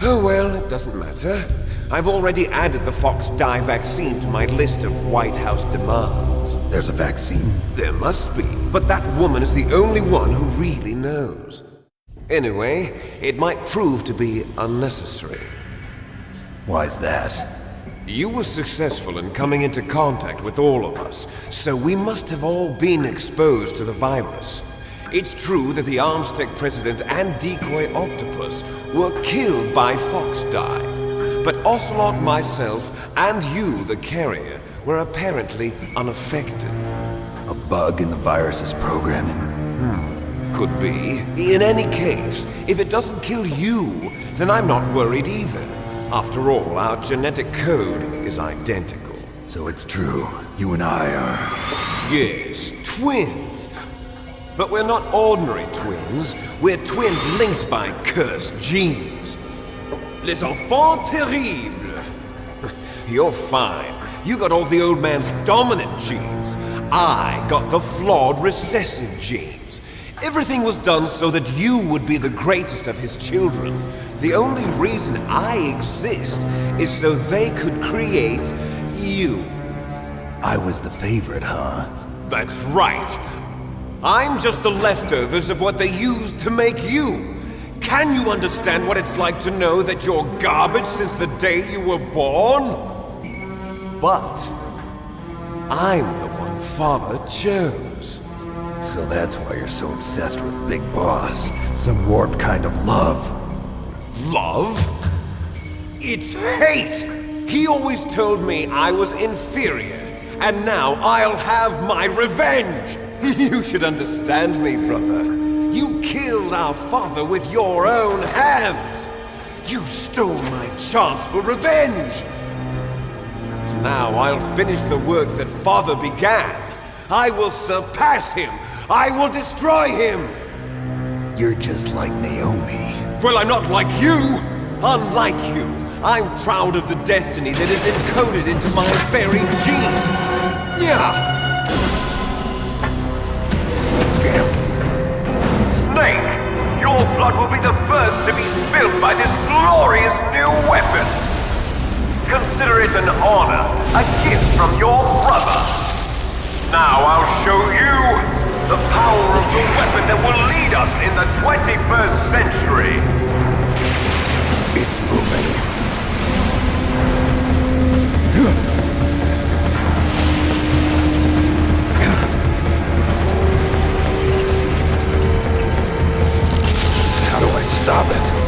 Oh well, it doesn't matter. I've already added the Fox Dye vaccine to my list of White House demands. There's a vaccine? There must be, but that woman is the only one who really knows. Anyway, it might prove to be unnecessary. Why's that? You were successful in coming into contact with all of us, so we must have all been exposed to the virus. It's true that the ArmsTech president and decoy Octopus were killed by Fox Dye, but Ocelot, myself, and you, the carrier, were apparently unaffected. A bug in the virus's programming? Could be. In any case, if it doesn't kill you, then I'm not worried either. After all, our genetic code is identical. So it's true. You and I are... Yes, twins. But we're not ordinary twins. We're twins linked by cursed genes. Les enfants terribles. You're fine. You got all the old man's dominant genes. I got the flawed recessive genes. Everything was done so that you would be the greatest of his children. The only reason I exist is so they could create you. I was the favorite, huh? That's right. I'm just the leftovers of what they used to make you. Can you understand what it's like to know that you're garbage since the day you were born? But I'm the one Father chose. So that's why you're so obsessed with Big Boss. Some warped kind of love. Love? It's hate! He always told me I was inferior, and now I'll have my revenge! You should understand me, brother. You killed our father with your own hands! You stole my chance for revenge! Now I'll finish the work that father began. I will surpass him! I will destroy him! You're just like Naomi. Well, I'm not like you! Unlike you, I'm proud of the destiny that is encoded into my very genes! Yeah! Snake! Your blood will be the first to be spilled by this glorious new weapon! Consider it an honor, a gift from your brother! Now I'll show you the power of the weapon that will lead us in the 21st century! It's moving. How do I stop it?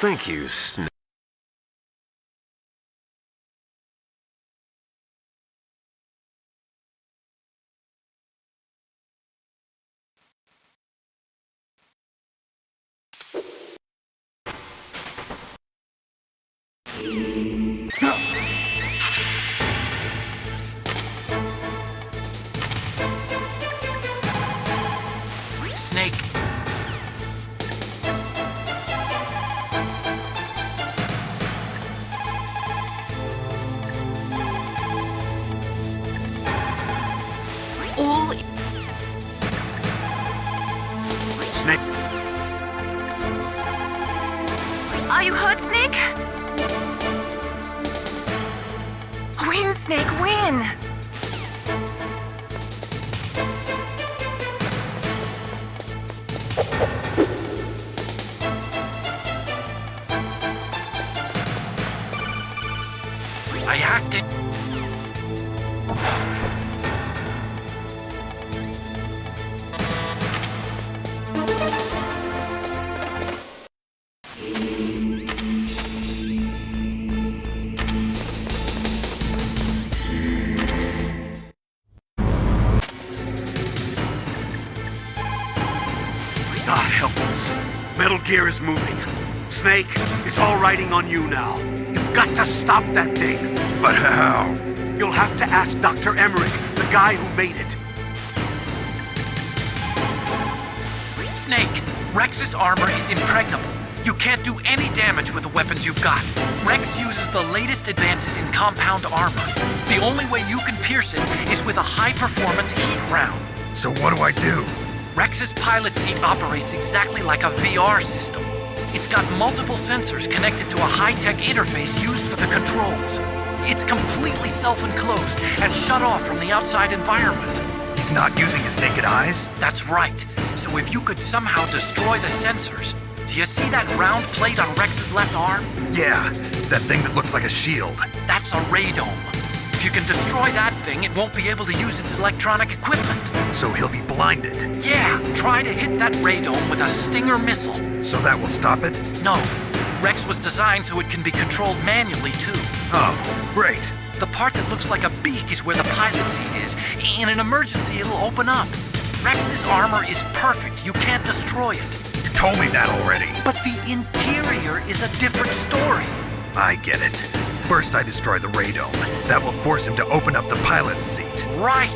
Thank you, Snake. Snake. All Snake, Are you hurt, Snake? Win, Snake, win! I hacked it. God help us. Metal Gear is moving. Snake, it's all riding on you now. You've got to stop that thing. But how? You'll have to ask Dr. Emmerich, the guy who made it. Snake, Rex's armor is impregnable. You can't do any damage with the weapons you've got. Rex uses the latest advances in compound armor. The only way you can pierce it is with a high-performance heat round. So what do I do? Rex's pilot seat operates exactly like a VR system. It's got multiple sensors connected to a high-tech interface used for the controls. It's completely self-enclosed and shut off from the outside environment. He's not using his naked eyes? That's right. So if you could somehow destroy the sensors... Do you see that round plate on Rex's left arm? Yeah, that thing that looks like a shield. That's a radome. If you can destroy that thing, it won't be able to use its electronic equipment. So he'll be blinded. Yeah, try to hit that radome with a Stinger missile. So that will stop it? No, Rex was designed so it can be controlled manually, too. Oh, great. The part that looks like a beak is where the pilot seat is. In an emergency, it'll open up. Rex's armor is perfect. You can't destroy it. You told me that already. But the interior is a different story. I get it. First I destroy the radome. That will force him to open up the pilot's seat. Right.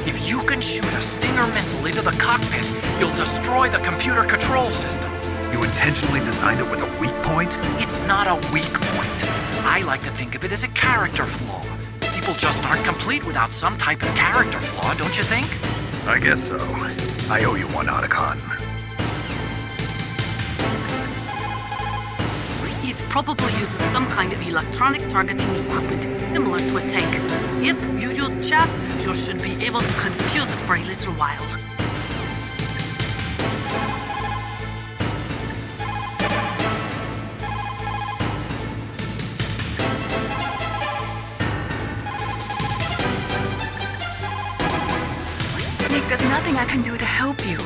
If you can shoot a Stinger missile into the cockpit, you'll destroy the computer control system. You intentionally designed it with a weak point? It's not a weak point. I like to think of it as a character flaw. People just aren't complete without some type of character flaw, don't you think? I guess so. I owe you one, Otacon. It probably uses some kind of electronic targeting equipment similar to a tank. If you use chaff, you should be able to confuse it for a little while. Snake, there's nothing I can do to help you.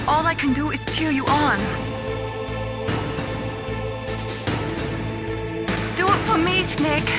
All I can do is cheer you on. Do it for me, Snake.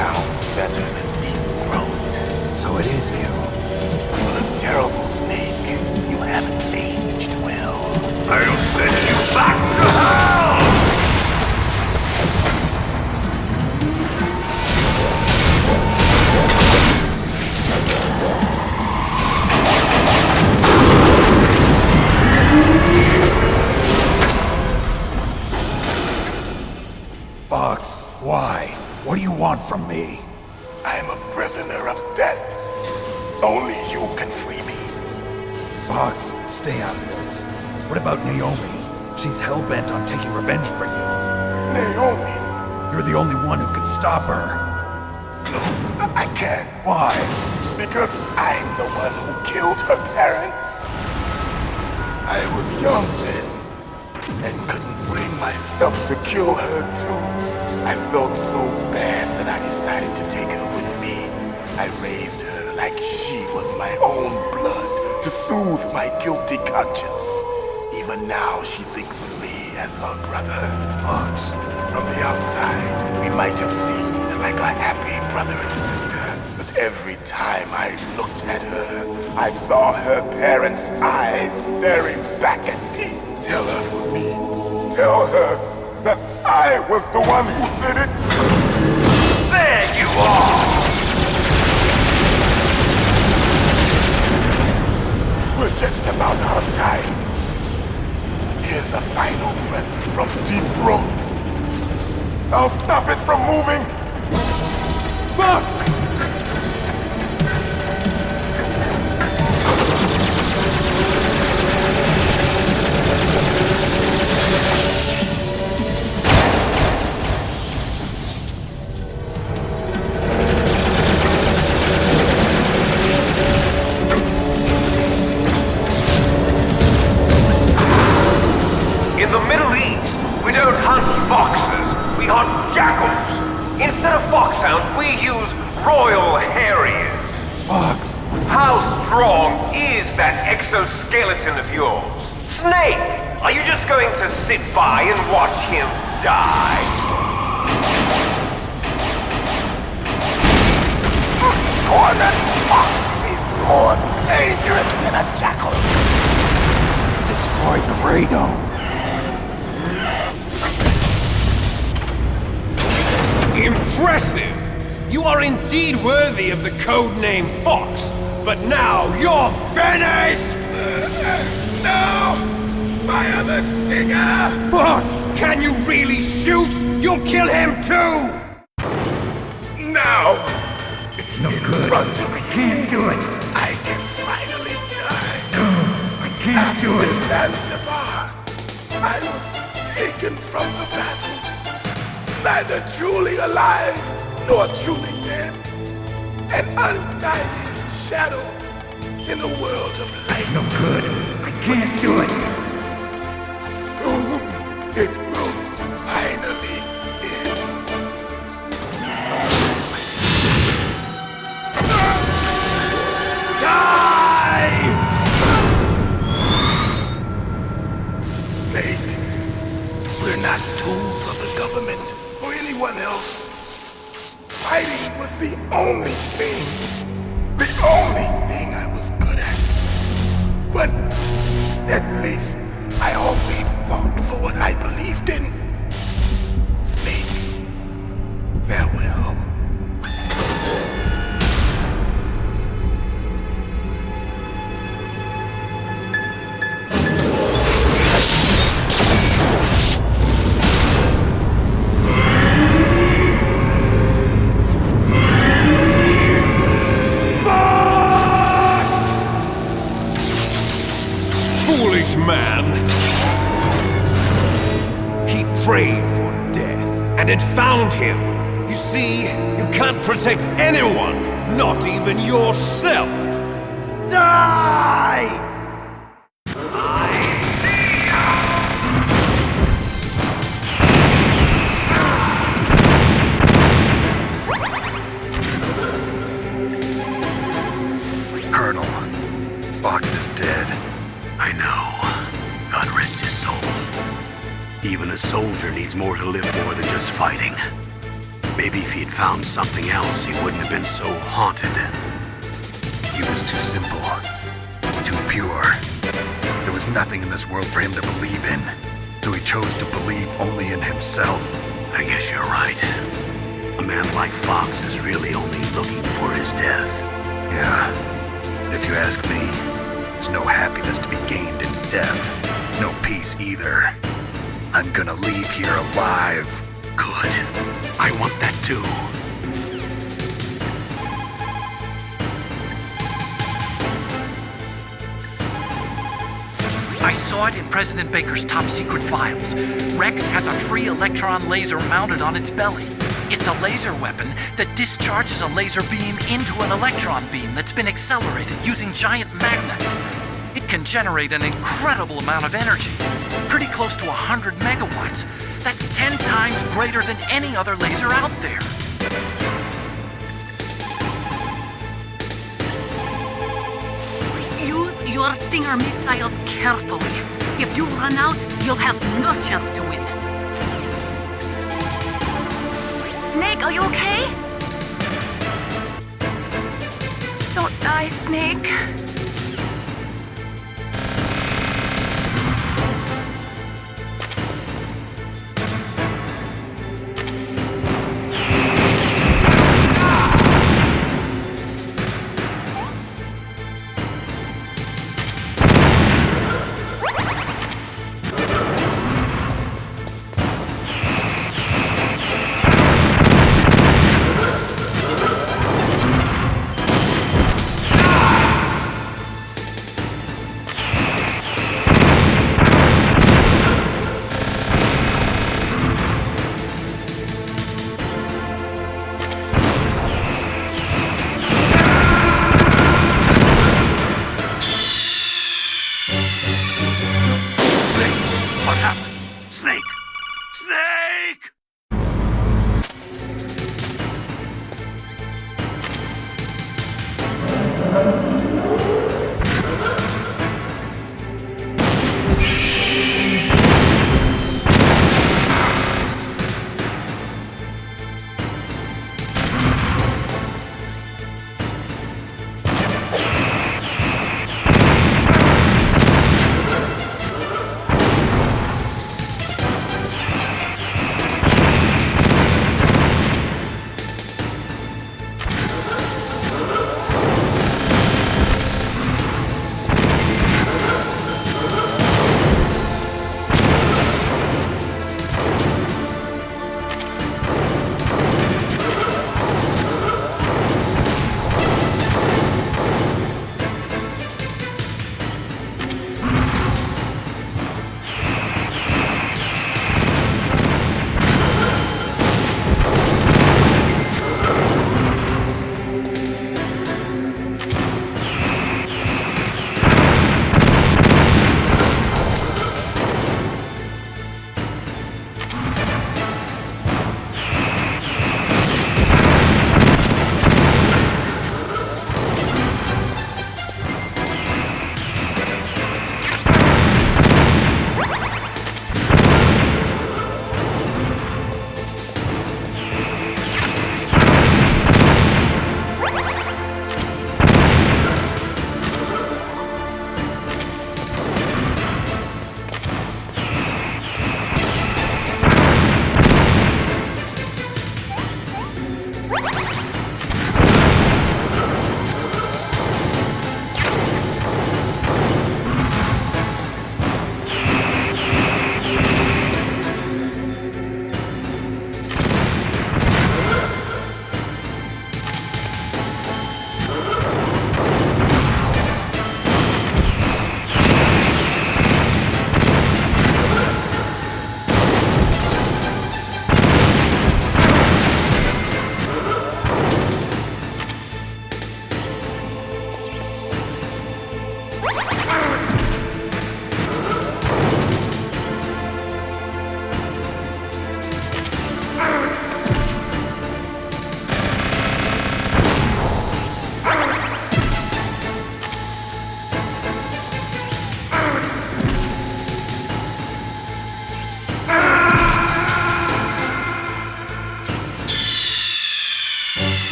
sounds better than Deep Throat. So it is you. You look terrible, Snake. You haven't aged well. I'll send you back to hell! Fox, why? What do you want from me? I'm a prisoner of death. Only you can free me. Fox, stay out of this. What about Naomi? She's hell-bent on taking revenge for you. Naomi? You're the only one who can stop her. No, I can't. Why? Because I'm the one who killed her parents. I was young then, and couldn't bring myself to kill her too. I felt so bad that I decided to take her with me. I raised her like she was my own blood to soothe my guilty conscience. Even now, she thinks of me as her brother. Fox. From the outside, we might have seemed like a happy brother and sister, but every time I looked at her, I saw her parents' eyes staring back at me. Tell her for me. Tell her that I was the one who did it. There you are! We're just about out of time. Here's a final present from Deep Throat. I'll stop it from moving. Fox! In the Middle East, we don't hunt foxes, we hunt jackals. Instead of foxhounds, we use royal harriers. Fox! How strong is that exoskeleton of yours? Snake, are you just going to sit by and watch him die? Cornered fox is more dangerous than a jackal. Destroyed the radome. Impressive! You are indeed worthy of the codename Fox, but now you're finished! No! Fire the stinger! Fox! Can you really shoot? You'll kill him too! Now! It's no In good. front of you, Can't do it. I can finally die. No, I can't do After it. Zanzibar, I was taken from the battle. Neither truly alive nor truly dead. An undying shadow in a world of light. No good. I can't do it. Soon it will finally end. Die! Snake, we're not tools of the government or anyone else. Fighting was the only thing I was good at. But at least I always fought for what I believed in. Snake, farewell. Foolish man! He prayed for death, and it found him. You see, you can't protect anyone, not even yourself. Die! Colonel, Fox is dead. I know. God rest his soul. Even a soldier needs more to live for than just fighting. Maybe if he'd found something else, he wouldn't have been so haunted. He was too simple, too pure. There was nothing in this world for him to believe in, so he chose to believe only in himself. I guess you're right. A man like Fox is really only looking for his death. Yeah, but if you ask me, there's no happiness to be gained in death. No peace either. I'm gonna leave here alive. Good. I want that too. I saw it in President Baker's top secret files. Rex has a free electron laser mounted on its belly. It's a laser weapon that discharges a laser beam into an electron beam that's been accelerated using giant magnets. It can generate an incredible amount of energy, pretty close to 100 megawatts. That's 10 times greater than any other laser out there. Use your Stinger missiles carefully. If you run out, you'll have no chance to win. Snake, are you okay? Don't die, Snake.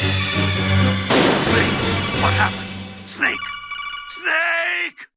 Snake! What happened? Snake! Snake!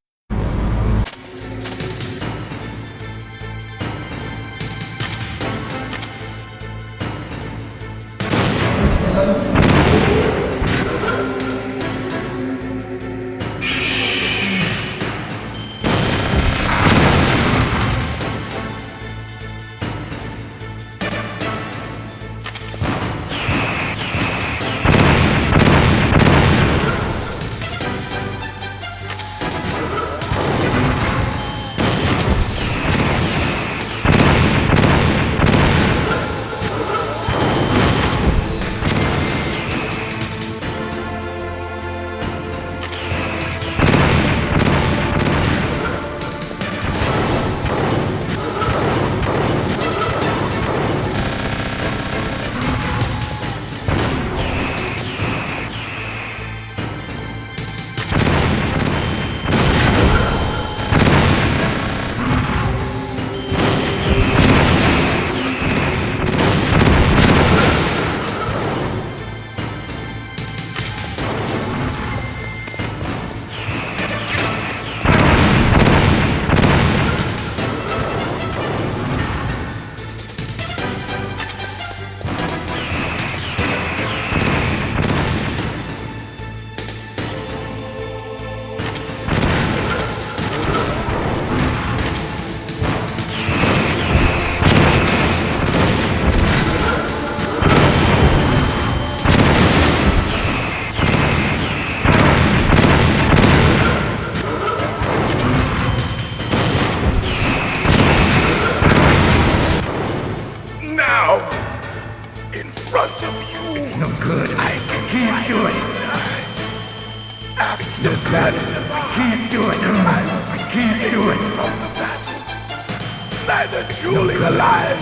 Neither truly alive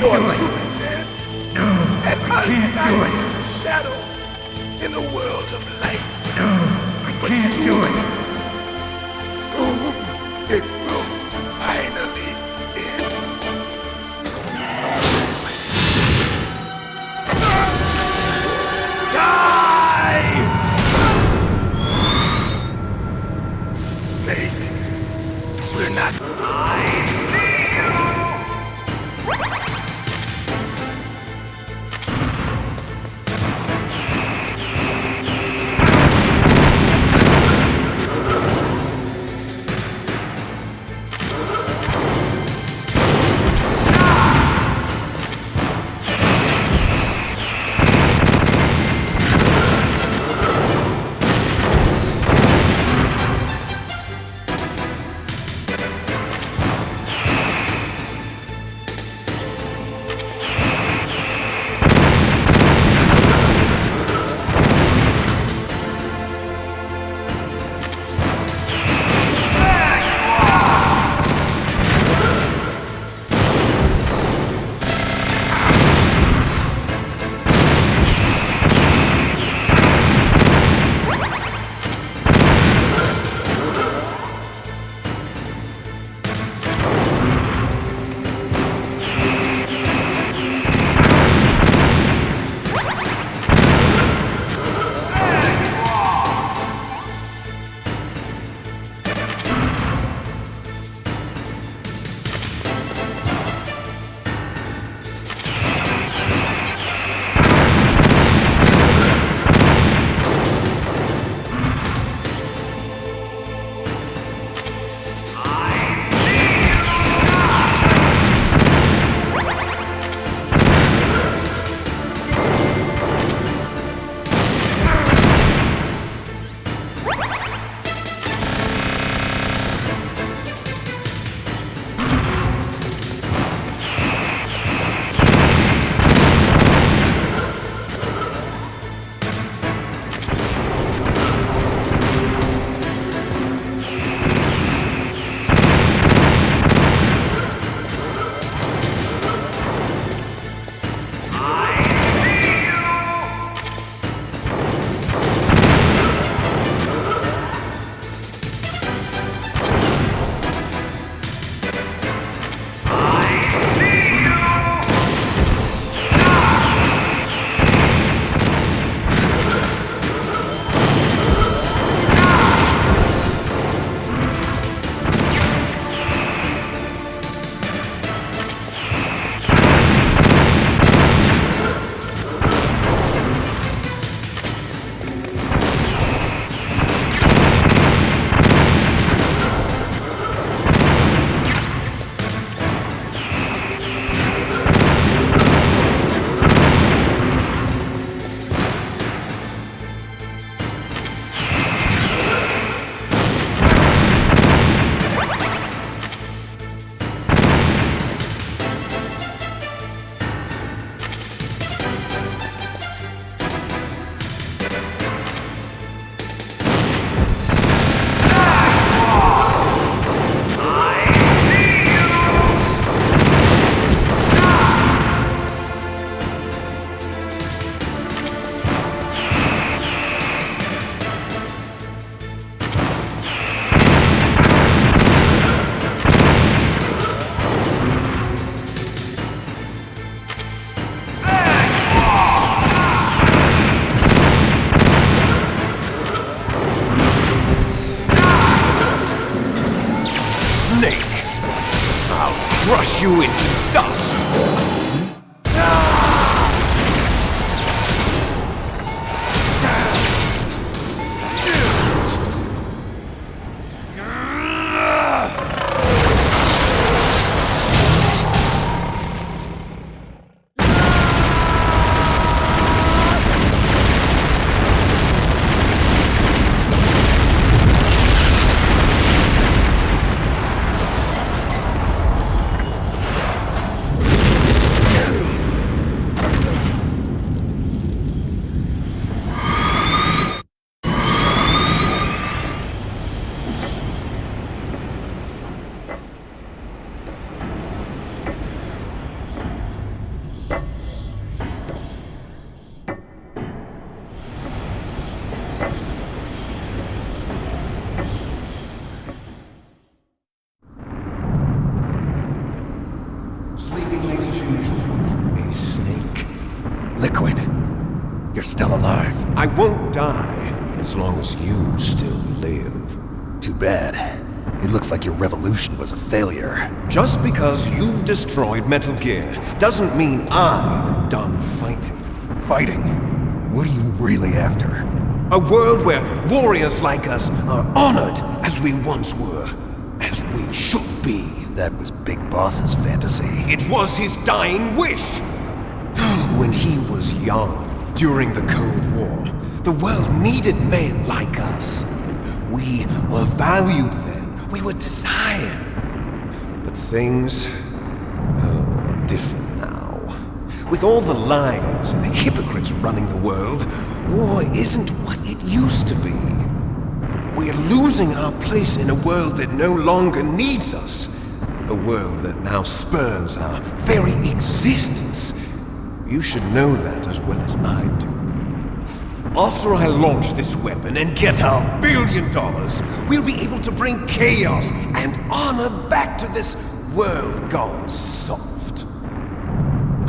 nor truly dead. An undying shadow in a world of light. But soon it will finally end. Die! Snake, we're not... crunch you into dust! A snake. Liquid. You're still alive. I won't die as long as you still live. Too bad. It looks like your revolution was a failure. Just because you've destroyed Metal Gear doesn't mean I'm done fighting. Fighting? What are you really after? A world where warriors like us are honored as we once were, as we should be. That was Big Boss's fantasy. It was his dying wish. When he was young, during the Cold War, the world needed men like us. We were valued then. We were desired. But things are different now. With all the lies and hypocrites running the world, war isn't what it used to be. We're losing our place in a world that no longer needs us. A world that now spurns our very existence. You should know that as well as I do. After I launch this weapon and get our $1 billion, we'll be able to bring chaos and honor back to this world gone soft.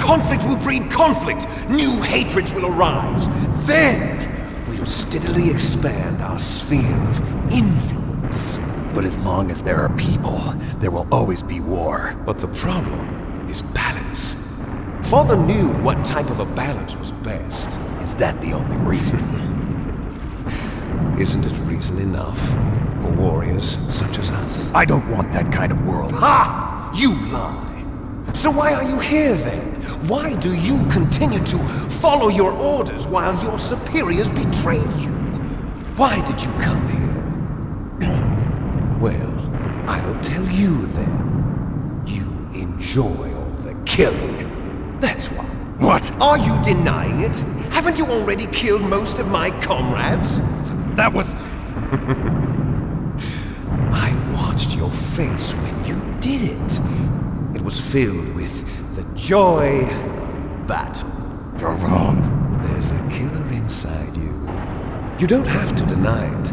Conflict will breed conflict. New hatreds will arise. Then we'll steadily expand our sphere of influence. But as long as there are people, there will always be war. But the problem is balance. Father knew what type of a balance was best. Is that the only reason? Isn't it reason enough for warriors such as us? I don't want that kind of world. Ha! You lie. So why are you here then? Why do you continue to follow your orders while your superiors betray you? Why did you come here? Well, I'll tell you then. You enjoy all the killing. That's why. What? Are you denying it? Haven't you already killed most of my comrades? That was... I watched your face when you did it. It was filled with the joy of battle. You're wrong. There's a killer inside you. You don't have to deny it.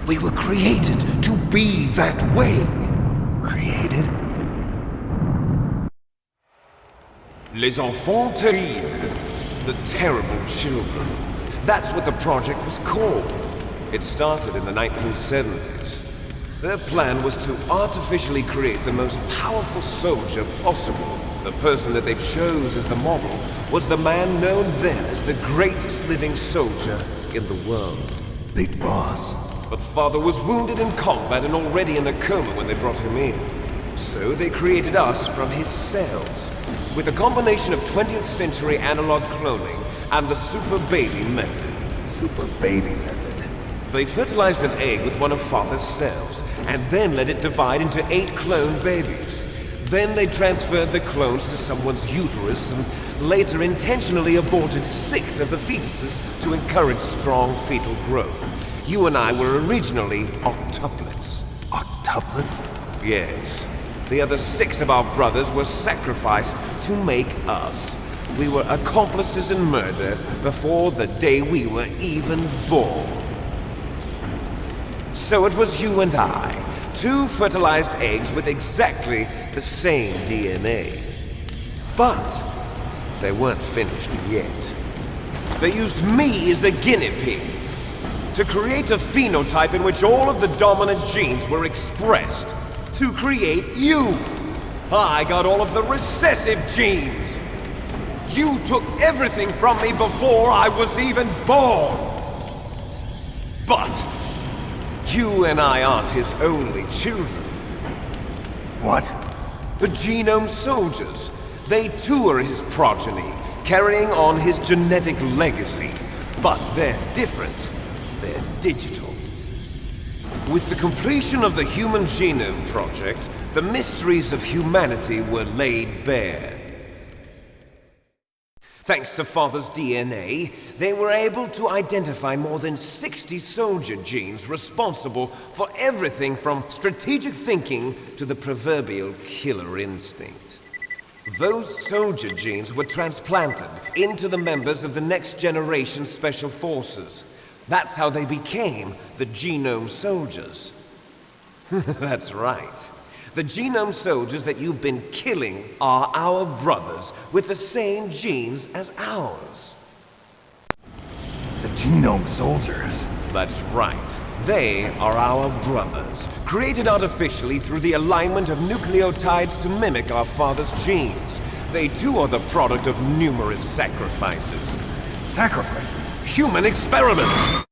We were created to be that way. Created? Les enfants terribles. The terrible children. That's what the project was called. It started in the 1970s. Their plan was to artificially create the most powerful soldier possible. The person that they chose as the model was the man known then as the greatest living soldier in the world. Big Boss. But Father was wounded in combat and already in a coma when they brought him in. So they created us from his cells, with a combination of 20th century analog cloning and the Super Baby method. Super Baby method. They fertilized an egg with one of Father's cells, and then let it divide into 8 clone babies. Then they transferred the clones to someone's uterus and later intentionally aborted 6 of the fetuses to encourage strong fetal growth. You and I were originally octuplets. Octuplets? Yes. The other 6 of our brothers were sacrificed to make us. We were accomplices in murder before the day we were even born. So it was you and I, 2 fertilized eggs with exactly the same DNA. But they weren't finished yet. They used me as a guinea pig to create a phenotype in which all of the dominant genes were expressed, to create you. I got all of the recessive genes. You took everything from me before I was even born. But you and I aren't his only children. What? The Genome Soldiers. They too are his progeny, carrying on his genetic legacy. But they're different. They're digital. With the completion of the Human Genome Project, the mysteries of humanity were laid bare. Thanks to Father's DNA, they were able to identify more than 60 soldier genes responsible for everything from strategic thinking to the proverbial killer instinct. Those soldier genes were transplanted into the members of the Next Generation Special Forces. That's how they became the Genome Soldiers. That's right. The Genome Soldiers that you've been killing are our brothers with the same genes as ours. The Genome Soldiers? That's right. They are our brothers, created artificially through the alignment of nucleotides to mimic our father's genes. They too are the product of numerous sacrifices. Sacrifices? Human experiments!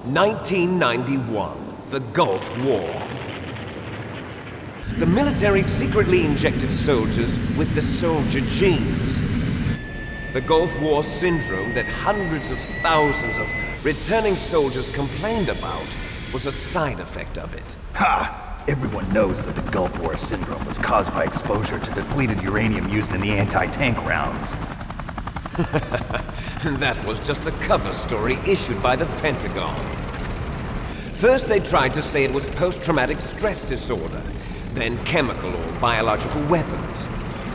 1991, the Gulf War. The military secretly injected soldiers with the soldier genes. The Gulf War syndrome that hundreds of thousands of returning soldiers complained about was a side effect of it. Ha! Everyone knows that the Gulf War syndrome was caused by exposure to depleted uranium used in the anti-tank rounds. That was just a cover story issued by the Pentagon. First they tried to say it was post-traumatic stress disorder, then chemical or biological weapons.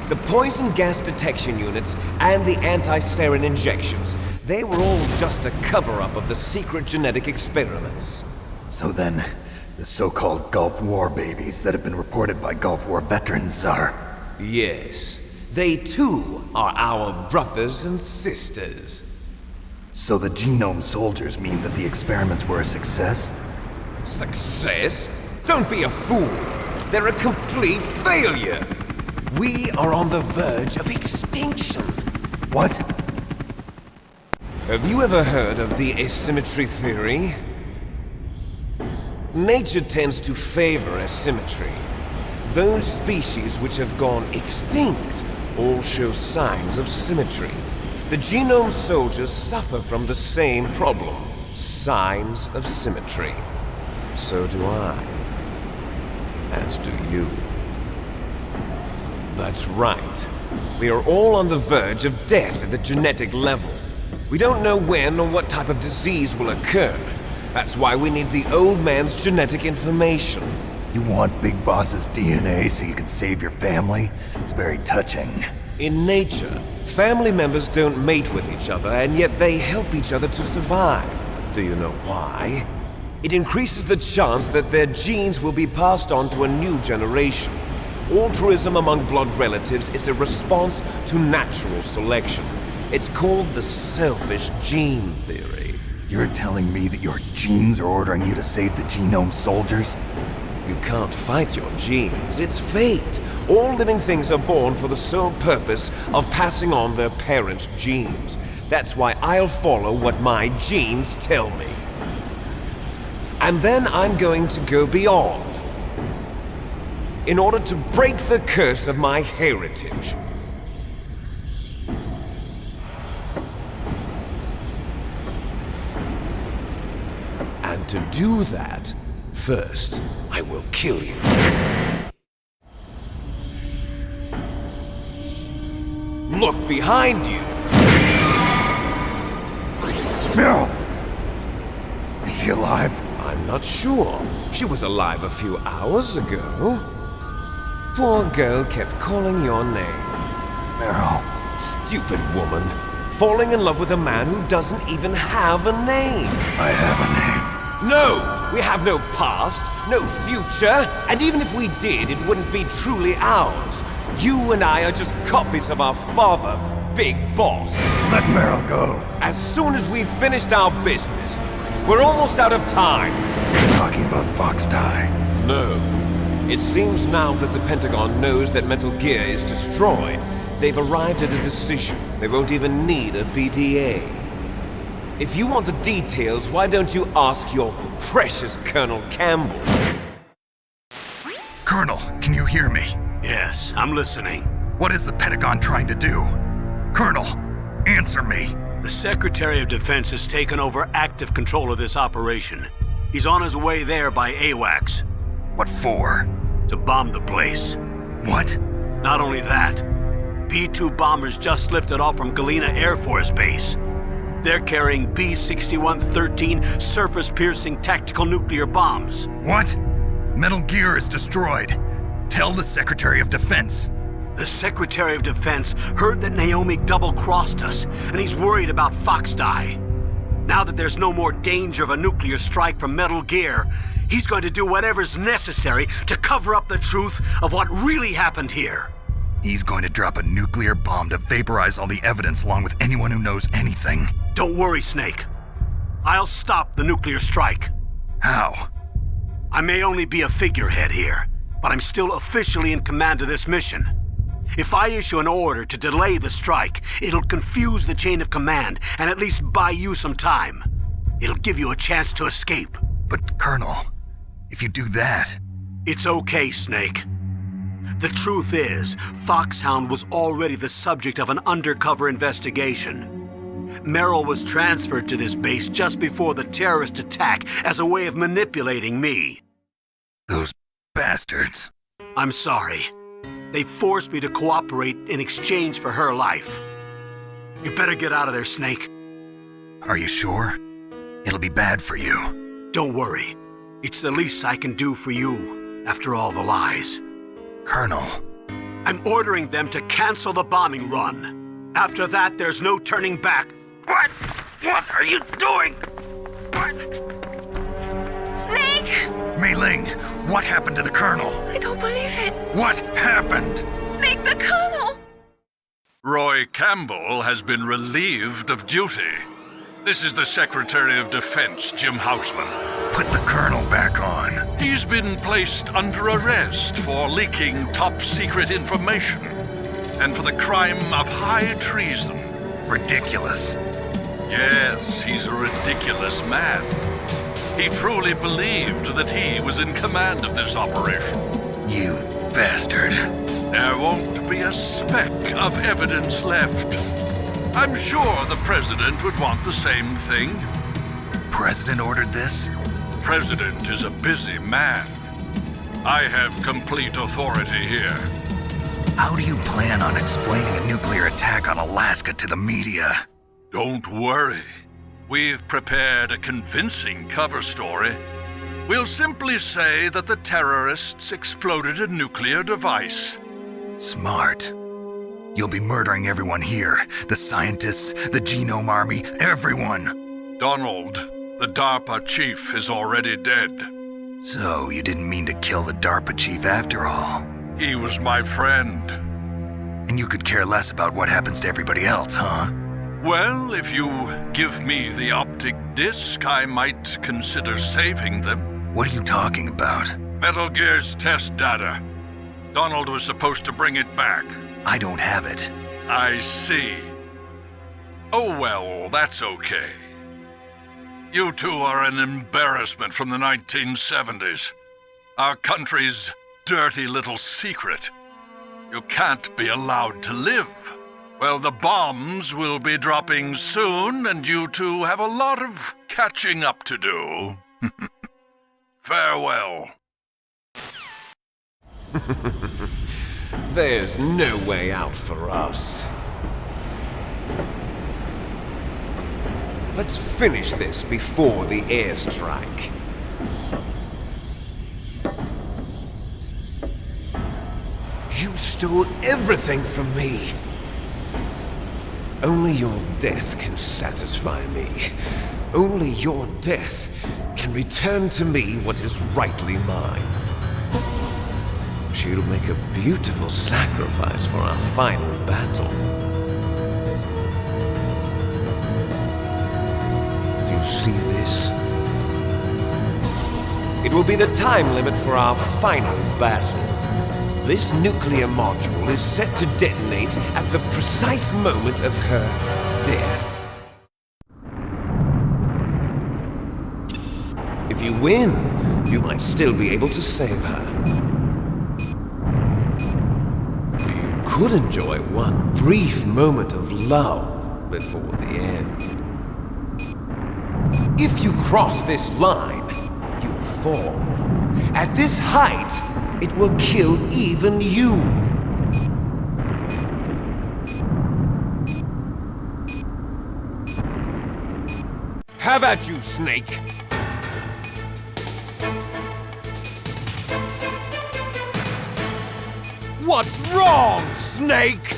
The poison gas detection units and the anti-sarin injections, they were all just a cover-up of the secret genetic experiments. So then, the so-called Gulf War babies that have been reported by Gulf War veterans are... Yes. They too are our brothers and sisters. So the Genome Soldiers mean that the experiments were a success? Success? Don't be a fool! They're a complete failure! We are on the verge of extinction. What? Have you ever heard of the asymmetry theory? Nature tends to favor asymmetry. Those species which have gone extinct all show signs of symmetry. The Genome Soldiers suffer from the same problem, signs of symmetry. So do I. As do you. That's right. We are all on the verge of death at the genetic level. We don't know when or what type of disease will occur. That's why we need the old man's genetic information. You want Big Boss's DNA so you can save your family? It's very touching. In nature, family members don't mate with each other, and yet they help each other to survive. Do you know why? It increases the chance that their genes will be passed on to a new generation. Altruism among blood relatives is a response to natural selection. It's called the selfish gene theory. You're telling me that your genes are ordering you to save the Genome Soldiers? You can't fight your genes. It's fate. All living things are born for the sole purpose of passing on their parents' genes. That's why I'll follow what my genes tell me. And then I'm going to go beyond, in order to break the curse of my heritage. And to do that, first, I will kill you. Look behind you! Meryl! Is she alive? I'm not sure. She was alive a few hours ago. Poor girl kept calling your name. Meryl. Stupid woman. Falling in love with a man who doesn't even have a name. I have a name. No! We have no past, no future, and even if we did, it wouldn't be truly ours. You and I are just copies of our father, Big Boss. Let Meryl go. As soon as we've finished our business, we're almost out of time. You're talking about Fox Die. No. It seems now that the Pentagon knows that Metal Gear is destroyed. They've arrived at a decision. They won't even need a BDA. If you want the details, why don't you ask your precious Colonel Campbell? Colonel, can you hear me? Yes, I'm listening. What is the Pentagon trying to do? Colonel, answer me. The Secretary of Defense has taken over active control of this operation. He's on his way there by AWACS. What for? To bomb the place. What? Not only that, B-2 bombers just lifted off from Galena Air Force Base. They're carrying B-6113 surface-piercing tactical nuclear bombs. What? Metal Gear is destroyed. Tell the Secretary of Defense. The Secretary of Defense heard that Naomi double-crossed us, and he's worried about Fox Die. Now that there's no more danger of a nuclear strike from Metal Gear, he's going to do whatever's necessary to cover up the truth of what really happened here. He's going to drop a nuclear bomb to vaporize all the evidence along with anyone who knows anything. Don't worry, Snake. I'll stop the nuclear strike. How? I may only be a figurehead here, but I'm still officially in command of this mission. If I issue an order to delay the strike, it'll confuse the chain of command and at least buy you some time. It'll give you a chance to escape. But, Colonel, if you do that... It's okay, Snake. The truth is, Foxhound was already the subject of an undercover investigation. Merrill was transferred to this base just before the terrorist attack as a way of manipulating me. Those bastards. I'm sorry. They forced me to cooperate in exchange for her life. You better get out of there, Snake. Are you sure? It'll be bad for you. Don't worry. It's the least I can do for you, after all the lies. Colonel. I'm ordering them to cancel the bombing run. After that, there's no turning back. What? What are you doing? What? Snake! Mei Ling, what happened to the Colonel? I don't believe it. What happened? Snake, the Colonel! Roy Campbell has been relieved of duty. This is the Secretary of Defense, Jim Houseman. Put the Colonel back on. He's been placed under arrest for leaking top-secret information and for the crime of high treason. Ridiculous. Yes, he's a ridiculous man. He truly believed that he was in command of this operation. You bastard. There won't be a speck of evidence left. I'm sure the President would want the same thing. President ordered this? President is a busy man. I have complete authority here. How do you plan on explaining a nuclear attack on Alaska to the media? Don't worry. We've prepared a convincing cover story. We'll simply say that the terrorists exploded a nuclear device. Smart. You'll be murdering everyone here. The scientists, the Genome Army, everyone. Donald, the DARPA chief, is already dead. So you didn't mean to kill the DARPA chief after all? He was my friend. And you could care less about what happens to everybody else, huh? Well, if you give me the optic disc, I might consider saving them. What are you talking about? Metal Gear's test data. Donald was supposed to bring it back. I don't have it. I see. Oh well, that's okay. You two are an embarrassment from the 1970s. Our country's dirty little secret. You can't be allowed to live. Well, the bombs will be dropping soon, and you two have a lot of catching up to do. Farewell. There's no way out for us. Let's finish this before the airstrike. You stole everything from me. Only your death can satisfy me. Only your death can return to me what is rightly mine. She'll make a beautiful sacrifice for our final battle. Do you see this? It will be the time limit for our final battle. This nuclear module is set to detonate at the precise moment of her death. If you win, you might still be able to save her. You could enjoy one brief moment of love before the end. If you cross this line, you'll fall. At this height, it will kill even you. Have at you, Snake. What's wrong, Snake?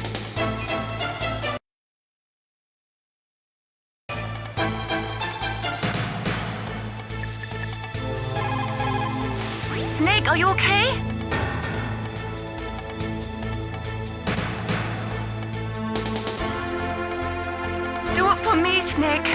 Snake, are you okay? Do it for me, Snake.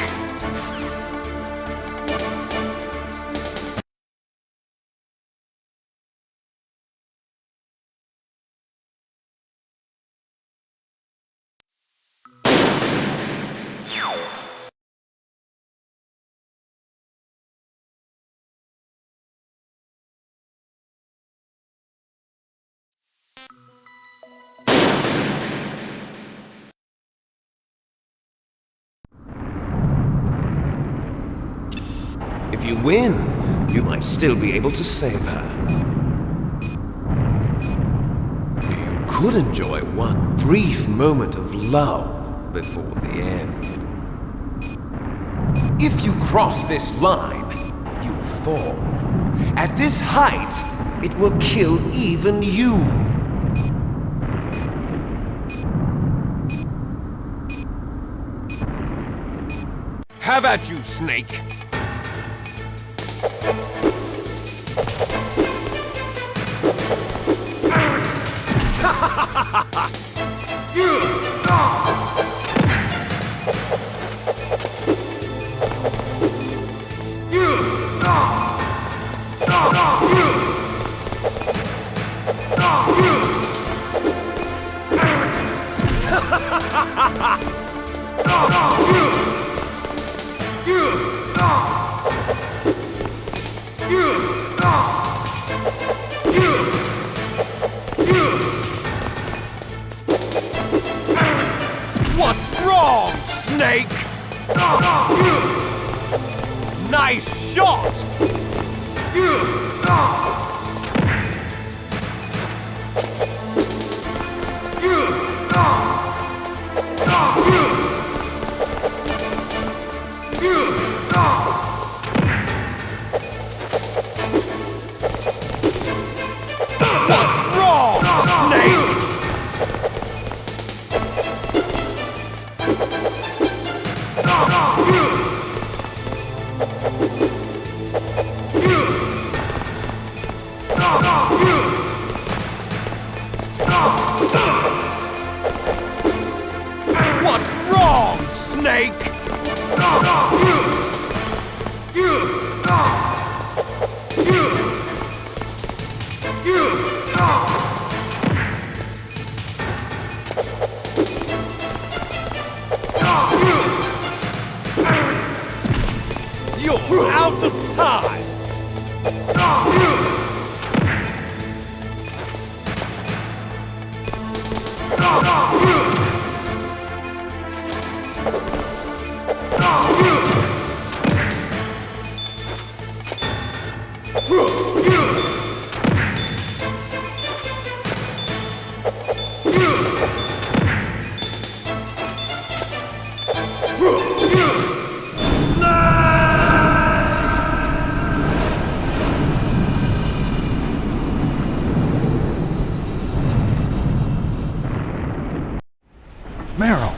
If you win, you might still be able to save her. You could enjoy one brief moment of love before the end. If you cross this line, you'll fall. At this height, it will kill even you. Have at you, Snake. What's wrong, Snake? Nice shot! What's wrong, Snake? What's wrong, Snake? You're out of time! Meryl!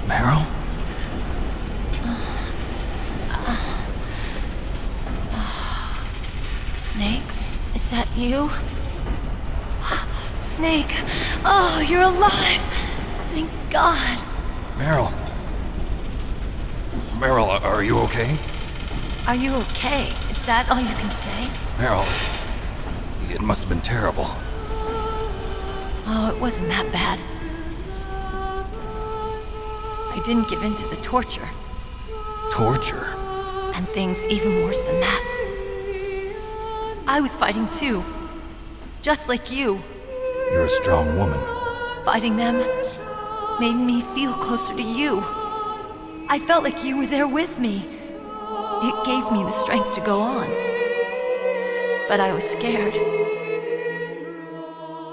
Meryl? Snake, is that you? Snake, oh, you're alive! Thank God. Meryl, are you okay? Are you okay? Is that all you can say? Meryl, it must have been terrible. Oh, it wasn't that bad. I didn't give in to the torture. Torture? And things even worse than that. I was fighting too. Just like you. You're a strong woman. Fighting them made me feel closer to you. I felt like you were there with me. It gave me the strength to go on. But I was scared.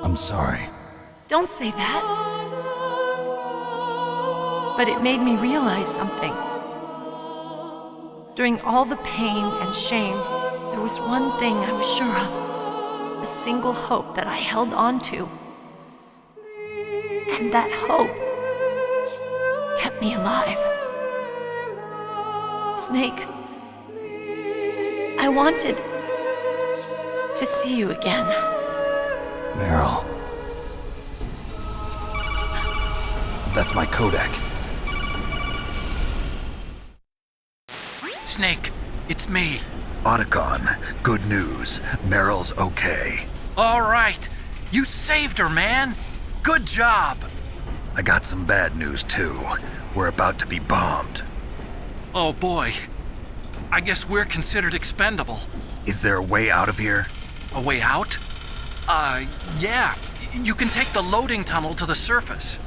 I'm sorry. Don't say that. But it made me realize something. During all the pain and shame, there was one thing I was sure of. A single hope that I held on to. And that hope kept me alive. Snake, I wanted to see you again. Meryl. That's my Kodak. Snake, it's me. Otacon, good news. Meryl's okay. All right. You saved her, man. Good job. I got some bad news, too. We're about to be bombed. Oh, boy. I guess we're considered expendable. Is there a way out of here? A way out? Yeah. You can take the loading tunnel to the surface.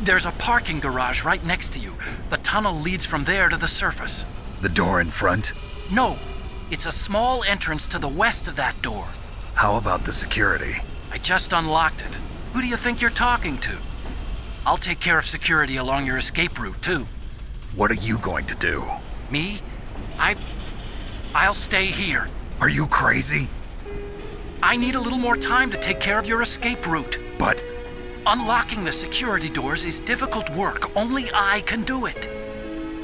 There's a parking garage right next to you. The tunnel leads from there to the surface. The door in front? No. It's a small entrance to the west of that door. How about the security? I just unlocked it. Who do you think you're talking to? I'll take care of security along your escape route, too. What are you going to do? Me? I'll stay here. Are you crazy? I need a little more time to take care of your escape route. But... unlocking the security doors is difficult work. Only I can do it.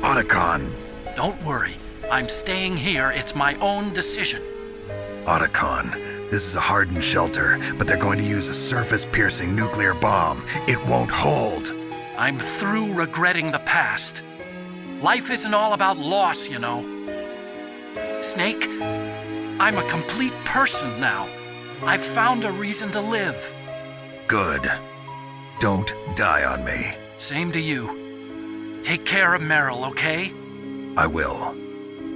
Otacon. Don't worry. I'm staying here. It's my own decision. Otacon, this is a hardened shelter, but they're going to use a surface-piercing nuclear bomb. It won't hold. I'm through regretting the past. Life isn't all about loss, you know. Snake, I'm a complete person now. I've found a reason to live. Good. Don't die on me. Same to you. Take care of Meryl, okay? I will.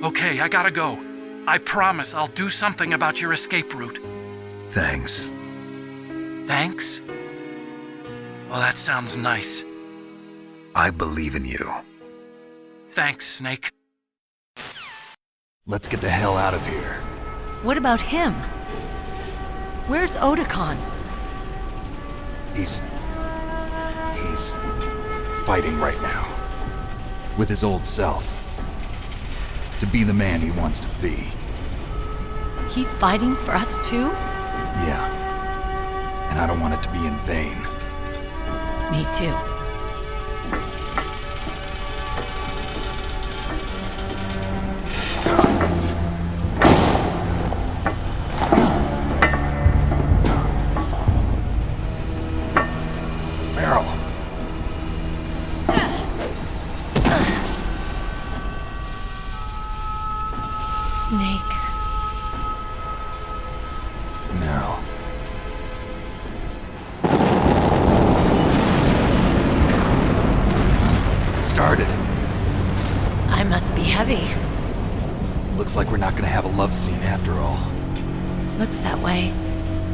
Okay, I gotta go. I promise I'll do something about your escape route. Thanks. Thanks? Well, that sounds nice. I believe in you. Thanks, Snake. Let's get the hell out of here. What about him? Where's Otacon? He's fighting right now. With his old self. To be the man he wants to be. He's fighting for us too? Yeah. And I don't want it to be in vain. Me too. Meryl. Snake. Meryl. It started. I must be heavy. Looks like we're not gonna have a love scene after all. Looks that way.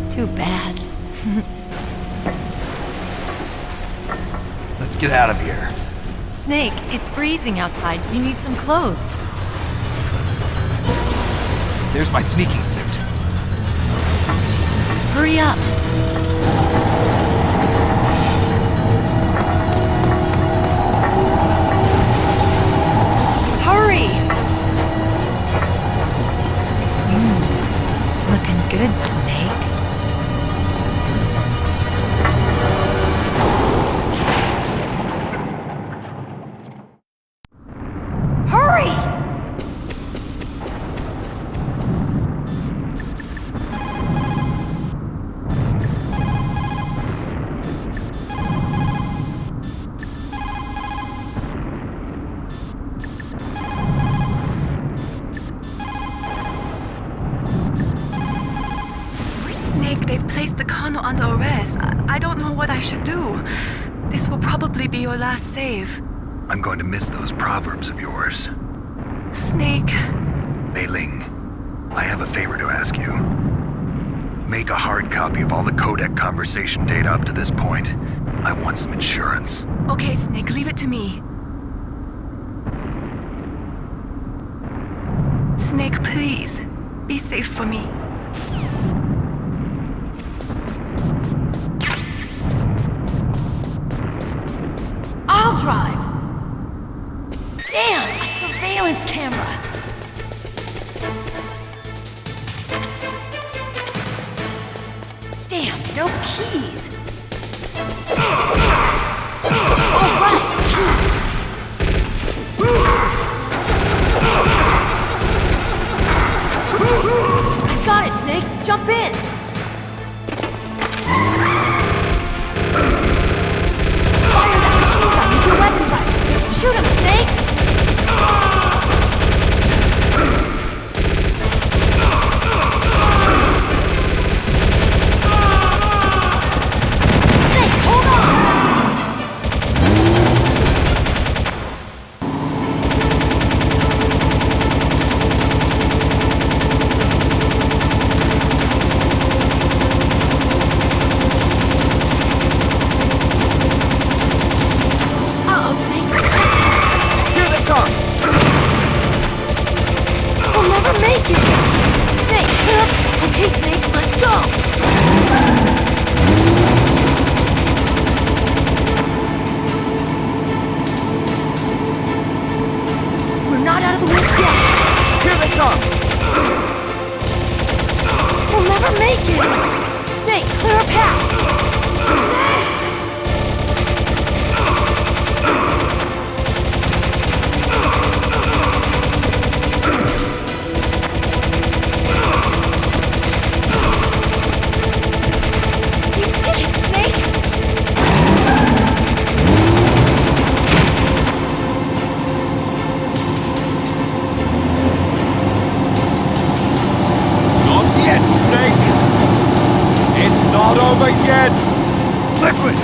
Too bad. Let's get out of here. Snake, it's freezing outside. You need some clothes. There's my sneaking suit. Hurry up. Hurry! Looking good, Snake. Hurry! Wano under arrest. I don't know what I should do. This will probably be your last save. I'm going to miss those proverbs of yours. Snake. Mei Ling, I have a favor to ask you. Make a hard copy of all the codec conversation data up to this point. I want some insurance. Okay, Snake, leave it to me. Snake, please. Be safe for me. I'll drive! Damn! A surveillance camera! Damn, no keys! Alright, keys! I got it, Snake! Jump in! Fire that machine gun with your weapon button! Shoot him, Snake! Snake, hold on! Uh-oh, Snake! Check! Here they come! We'll never make it! Snake, clear up! Okay, Snake, let's go! We're not out of the woods yet! Here they come! We'll never make it! Snake, clear a path! You did it, Snake! Not yet, Snake! It's not over yet! Liquid!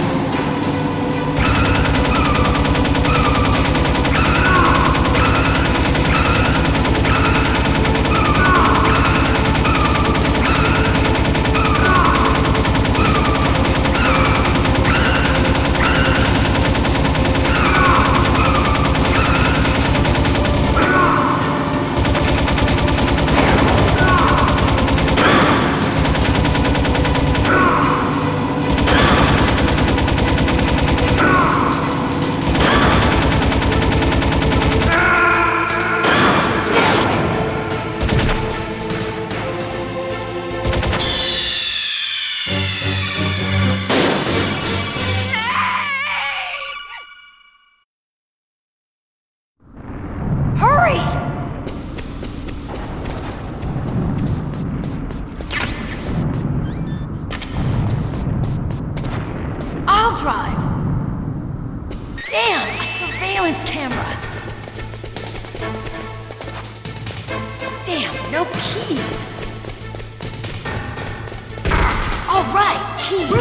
Hurry! I'll drive! Damn! A surveillance camera! Damn, no keys! Alright, keys!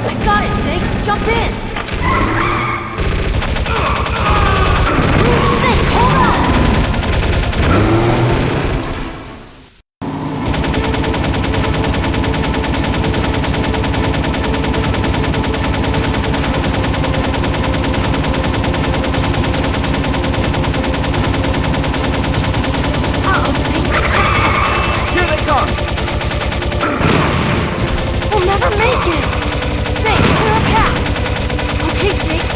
I got it, Snake! Jump in! Snake, hold on! Uh-oh, Snake! Check! Here they come! We'll never make it! Snake, clear a path! Okay, Snake,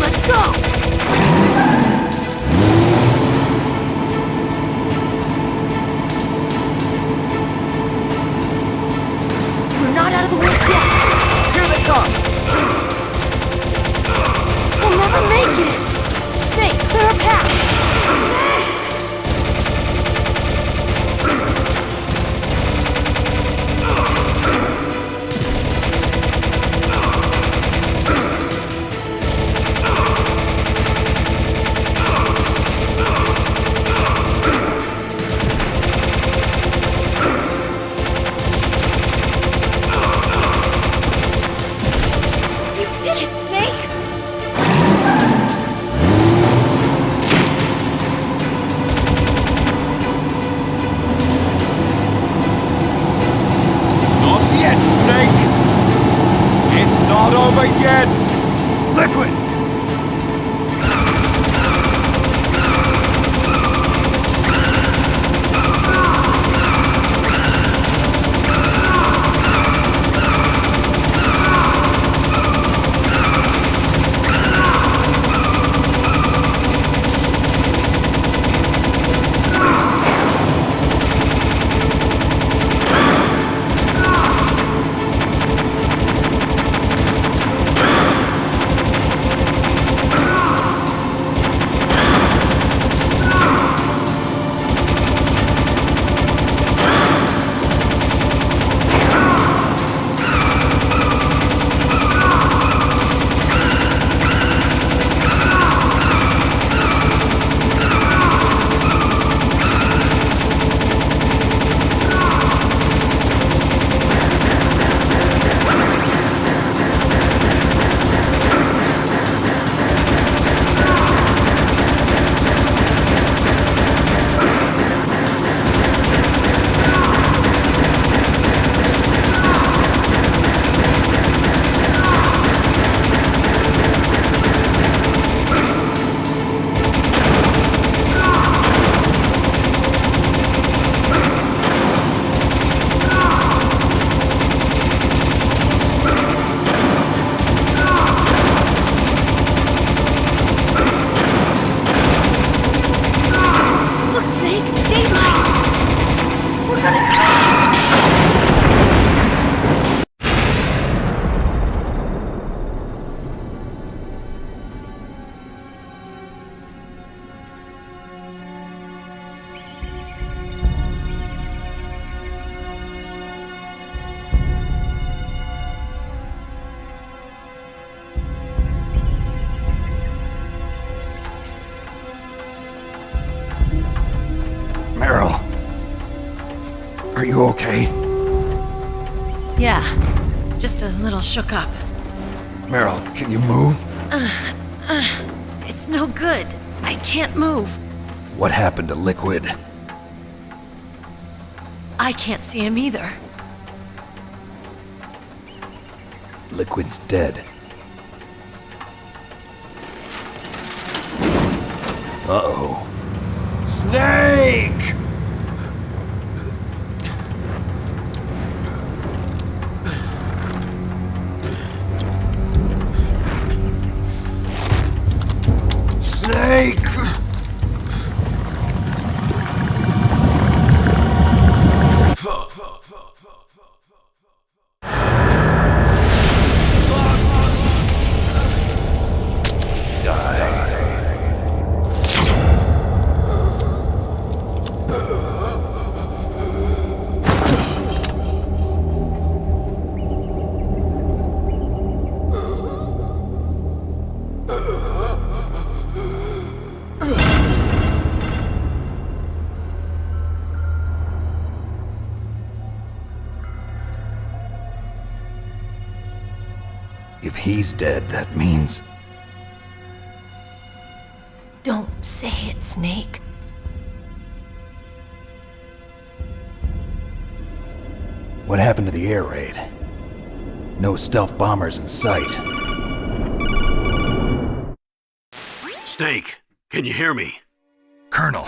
Are you okay? Yeah, just a little shook up. Meryl, can you move? It's no good. I can't move. What happened to Liquid? I can't see him either. Liquid's dead. Uh-oh. Snake! Snake! If he's dead, that means... Don't say it, Snake. What happened to the air raid? No stealth bombers in sight. Snake, can you hear me? Colonel.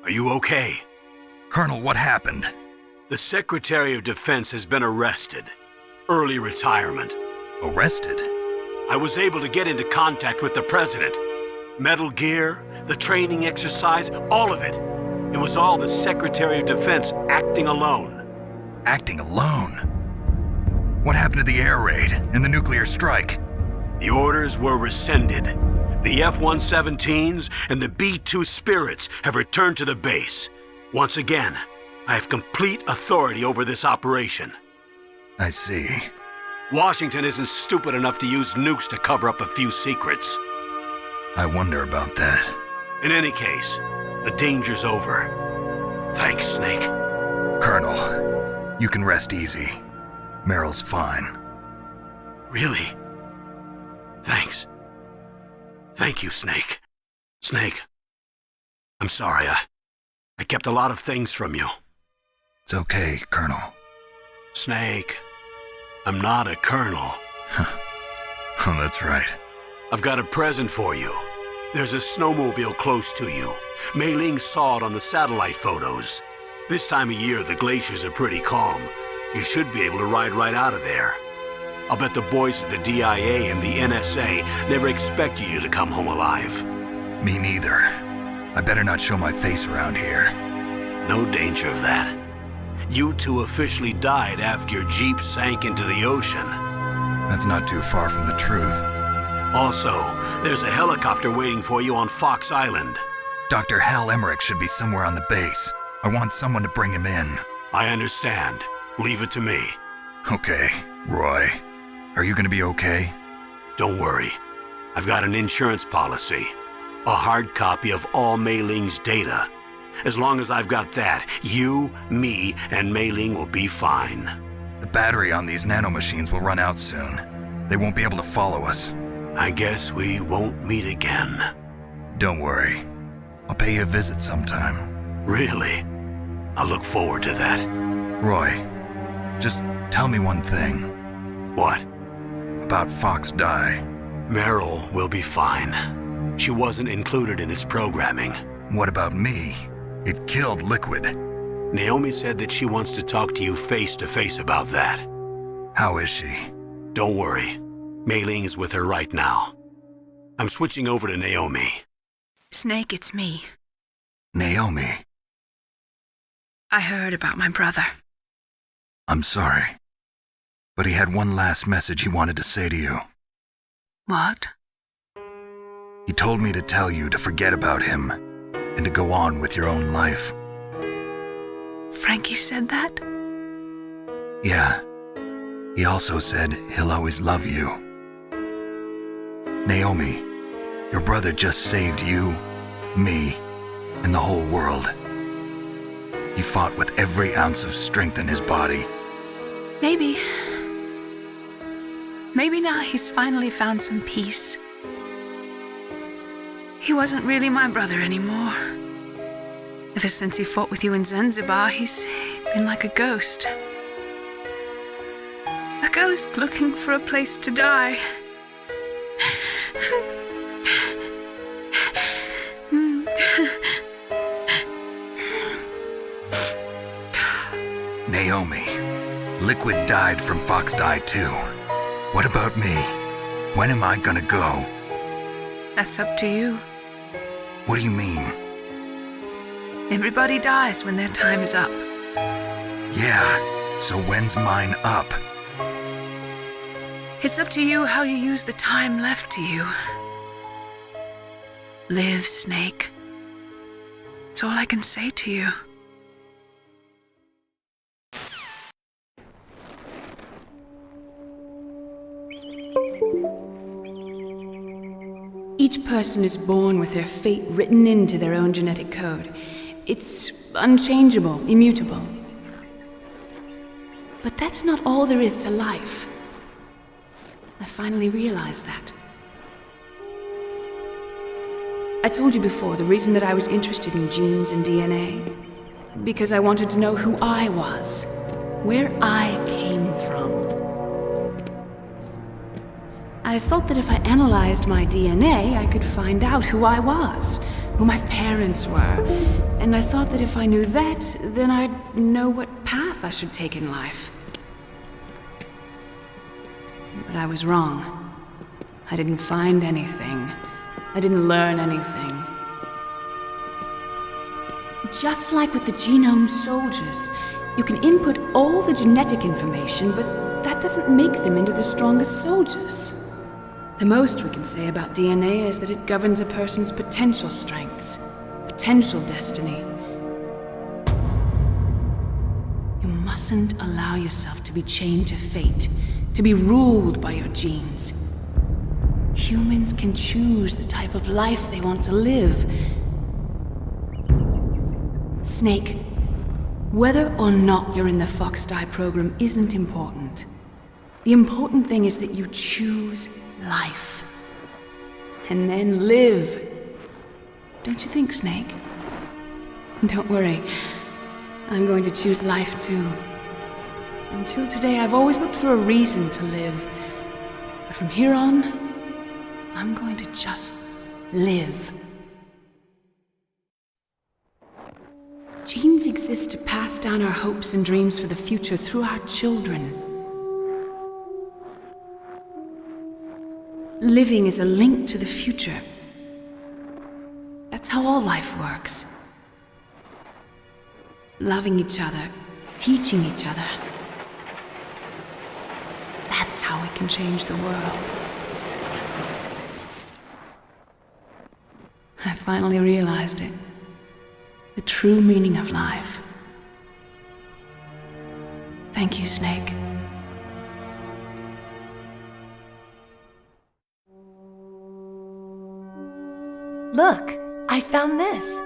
Are you okay? Colonel, what happened? The Secretary of Defense has been arrested. Early retirement. Arrested? I was able to get into contact with the President. Metal Gear, the training exercise, all of it. It was all the Secretary of Defense acting alone. Acting alone? What happened to the air raid and the nuclear strike? The orders were rescinded. The F-117s and the B-2 Spirits have returned to the base. Once again, I have complete authority over this operation. I see. Washington isn't stupid enough to use nukes to cover up a few secrets. I wonder about that. In any case, the danger's over. Thanks, Snake. Colonel, you can rest easy. Meryl's fine. Really? Thanks. Thank you, Snake. Snake, I'm sorry. I kept a lot of things from you. It's okay, Colonel. Snake, I'm not a colonel. Oh, that's right. I've got a present for you. There's a snowmobile close to you. Mei Ling saw it on the satellite photos. This time of year, the glaciers are pretty calm. You should be able to ride right out of there. I'll bet the boys at the DIA and the NSA never expected you to come home alive. Me neither. I better not show my face around here. No danger of that. You two officially died after your Jeep sank into the ocean. That's not too far from the truth. Also, there's a helicopter waiting for you on Fox Island. Dr. Hal Emmerich should be somewhere on the base. I want someone to bring him in. I understand. Leave it to me. Okay, Roy. Are you gonna be okay? Don't worry. I've got an insurance policy. A hard copy of all Mei Ling's data. As long as I've got that, you, me, and Mei Ling will be fine. The battery on these nanomachines will run out soon. They won't be able to follow us. I guess we won't meet again. Don't worry. I'll pay you a visit sometime. Really? I'll look forward to that. Roy, just tell me one thing. What? About Fox Die. Meryl will be fine. She wasn't included in its programming. What about me? It killed Liquid. Naomi said that she wants to talk to you face to face about that. How is she? Don't worry. Mei Ling is with her right now. I'm switching over to Naomi. Snake, it's me. Naomi. I heard about my brother. I'm sorry. But he had one last message he wanted to say to you. What? He told me to tell you to forget about him and to go on with your own life. Frankie said that? Yeah. He also said he'll always love you. Naomi, your brother just saved you, me, and the whole world. He fought with every ounce of strength in his body. Maybe now he's finally found some peace. He wasn't really my brother anymore. Ever since he fought with you in Zanzibar, he's been like a ghost. A ghost looking for a place to die. Naomi, Liquid died from Fox Die too. What about me? When am I gonna go? That's up to you. What do you mean? Everybody dies when their time is up. Yeah, so when's mine up? It's up to you how you use the time left to you. Live, Snake. That's all I can say to you. Each person is born with their fate written into their own genetic code. It's unchangeable, immutable. But that's not all there is to life. I finally realized that. I told you before the reason that I was interested in genes and DNA. Because I wanted to know who I was, where I came from. I thought that if I analyzed my DNA, I could find out who I was, who my parents were. And I thought that if I knew that, then I'd know what path I should take in life. But I was wrong. I didn't find anything. I didn't learn anything. Just like with the genome soldiers, you can input all the genetic information, but that doesn't make them into the strongest soldiers. The most we can say about DNA is that it governs a person's potential strengths, potential destiny. You mustn't allow yourself to be chained to fate, to be ruled by your genes. Humans can choose the type of life they want to live. Snake, whether or not you're in the Fox Die program isn't important. The important thing is that you choose life. And then live. Don't you think, Snake? Don't worry. I'm going to choose life too. Until today, I've always looked for a reason to live. But from here on, I'm going to just live. Genes exist to pass down our hopes and dreams for the future through our children. Living is a link to the future. That's how all life works. Loving each other, teaching each other. That's how we can change the world. I finally realized it. The true meaning of life. Thank you, Snake. Look, I found this.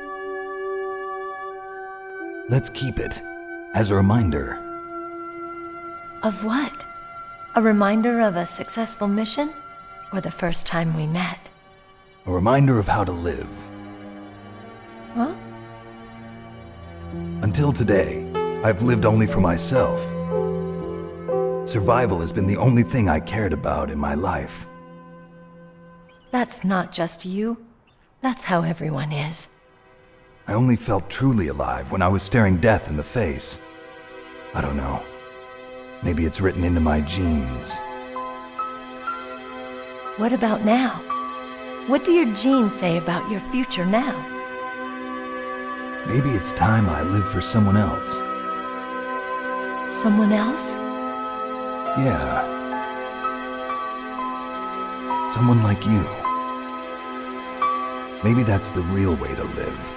Let's keep it as a reminder. Of what? A reminder of a successful mission? Or the first time we met? A reminder of how to live. Huh? Until today, I've lived only for myself. Survival has been the only thing I cared about in my life. That's not just you. That's how everyone is. I only felt truly alive when I was staring death in the face. I don't know. Maybe it's written into my genes. What about now? What do your genes say about your future now? Maybe it's time I live for someone else. Someone else? Yeah. Someone like you. Maybe that's the real way to live.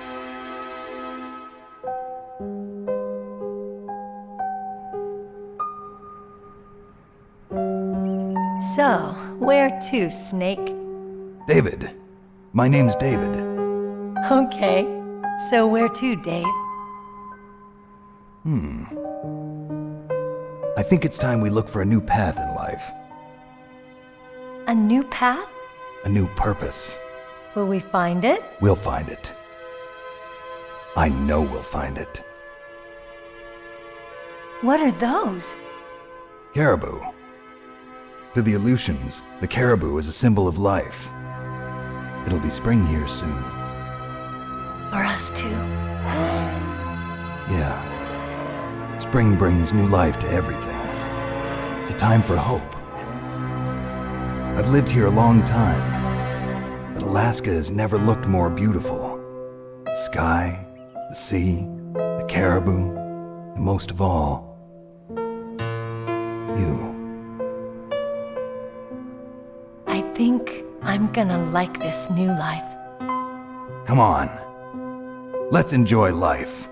So, where to, Snake? David. My name's David. Okay. So where to, Dave? I think it's time we look for a new path in life. A new path? A new purpose. Will we find it? We'll find it. I know we'll find it. What are those? Caribou. To the Aleutians, the caribou is a symbol of life. It'll be spring here soon. For us too. Yeah. Spring brings new life to everything. It's a time for hope. I've lived here a long time, but Alaska has never looked more beautiful. The sky, the sea, the caribou, and most of all, you. I think I'm gonna like this new life. Come on. Let's enjoy life.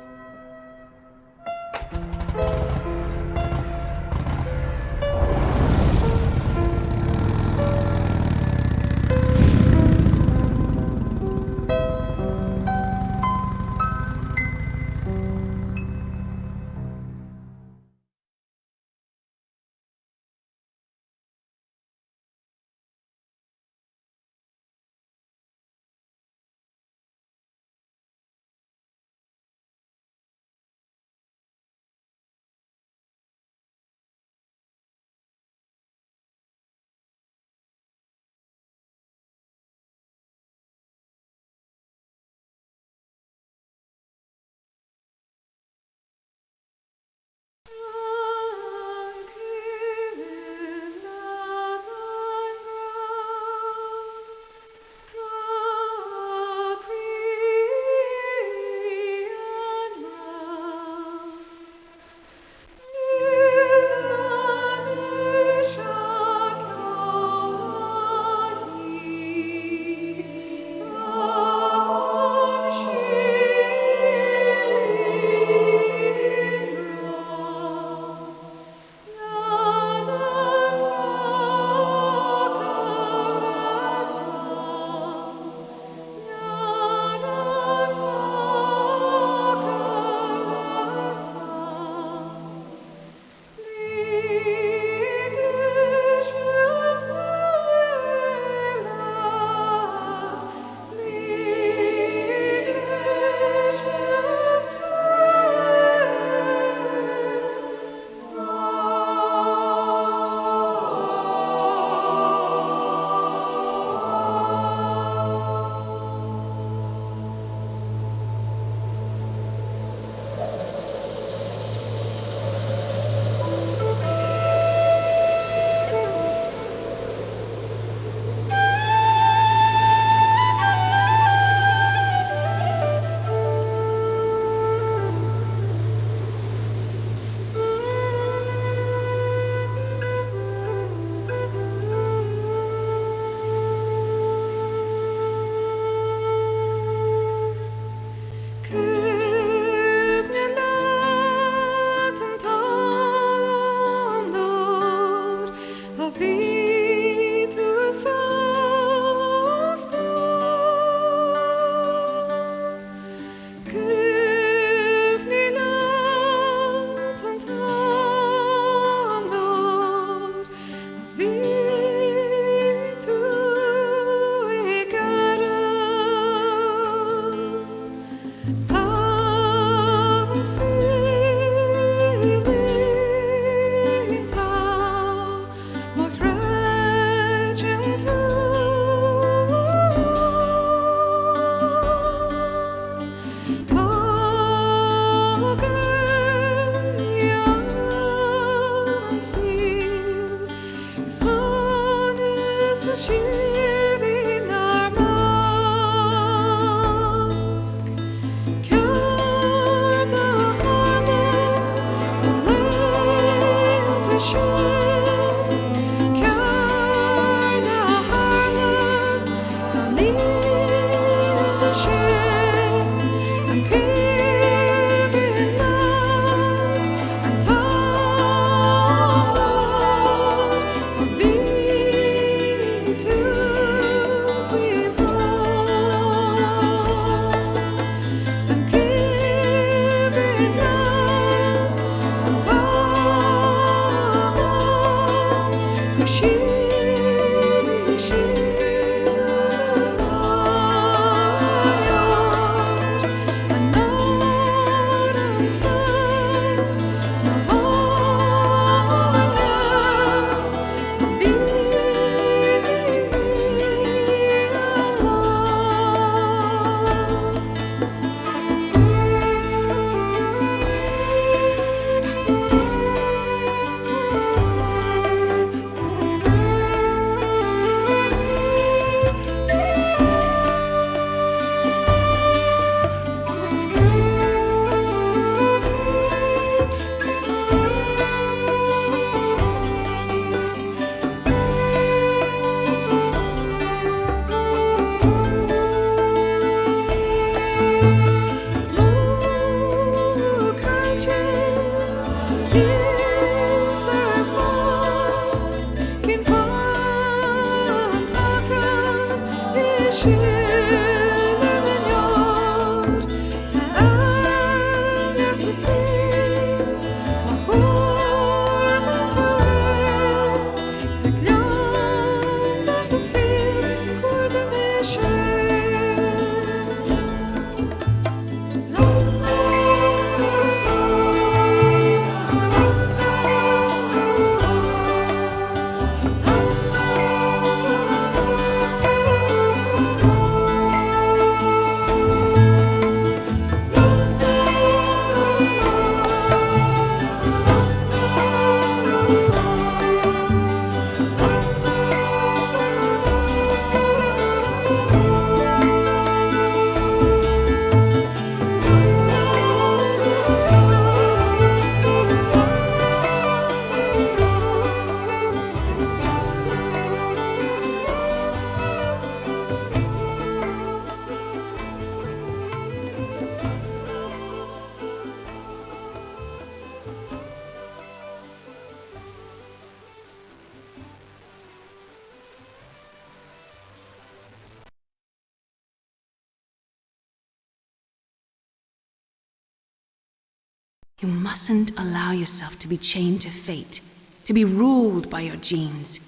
You mustn't allow yourself to be chained to fate, to be ruled by your genes.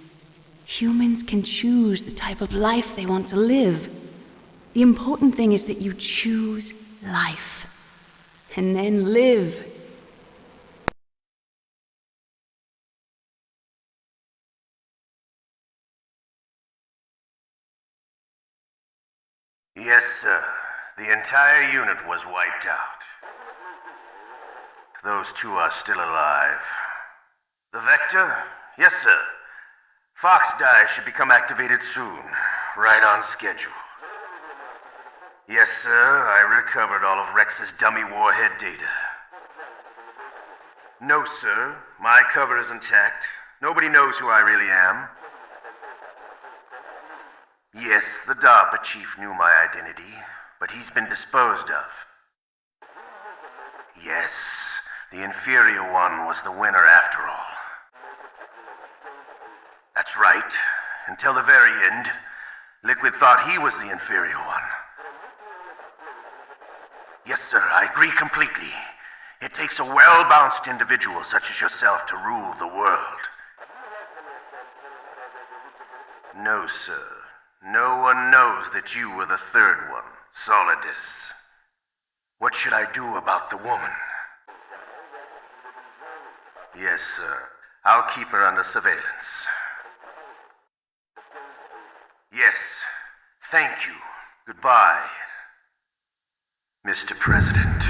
Humans can choose the type of life they want to live. The important thing is that you choose life. And then live. Yes, sir. The entire unit was wiped out. Those two are still alive. The Vector? Yes, sir. Fox Die should become activated soon. Right on schedule. Yes, sir. I recovered all of Rex's dummy warhead data. No, sir. My cover is intact. Nobody knows who I really am. Yes, the DARPA chief knew my identity, but he's been disposed of. Yes, the inferior one was the winner after all. That's right. Until the very end, Liquid thought he was the inferior one. Yes, sir, I agree completely. It takes a well-balanced individual such as yourself to rule the world. No, sir. No one knows that you were the third one, Solidus. What should I do about the woman? Yes, sir. I'll keep her under surveillance. Yes. Thank you. Goodbye, Mr. President.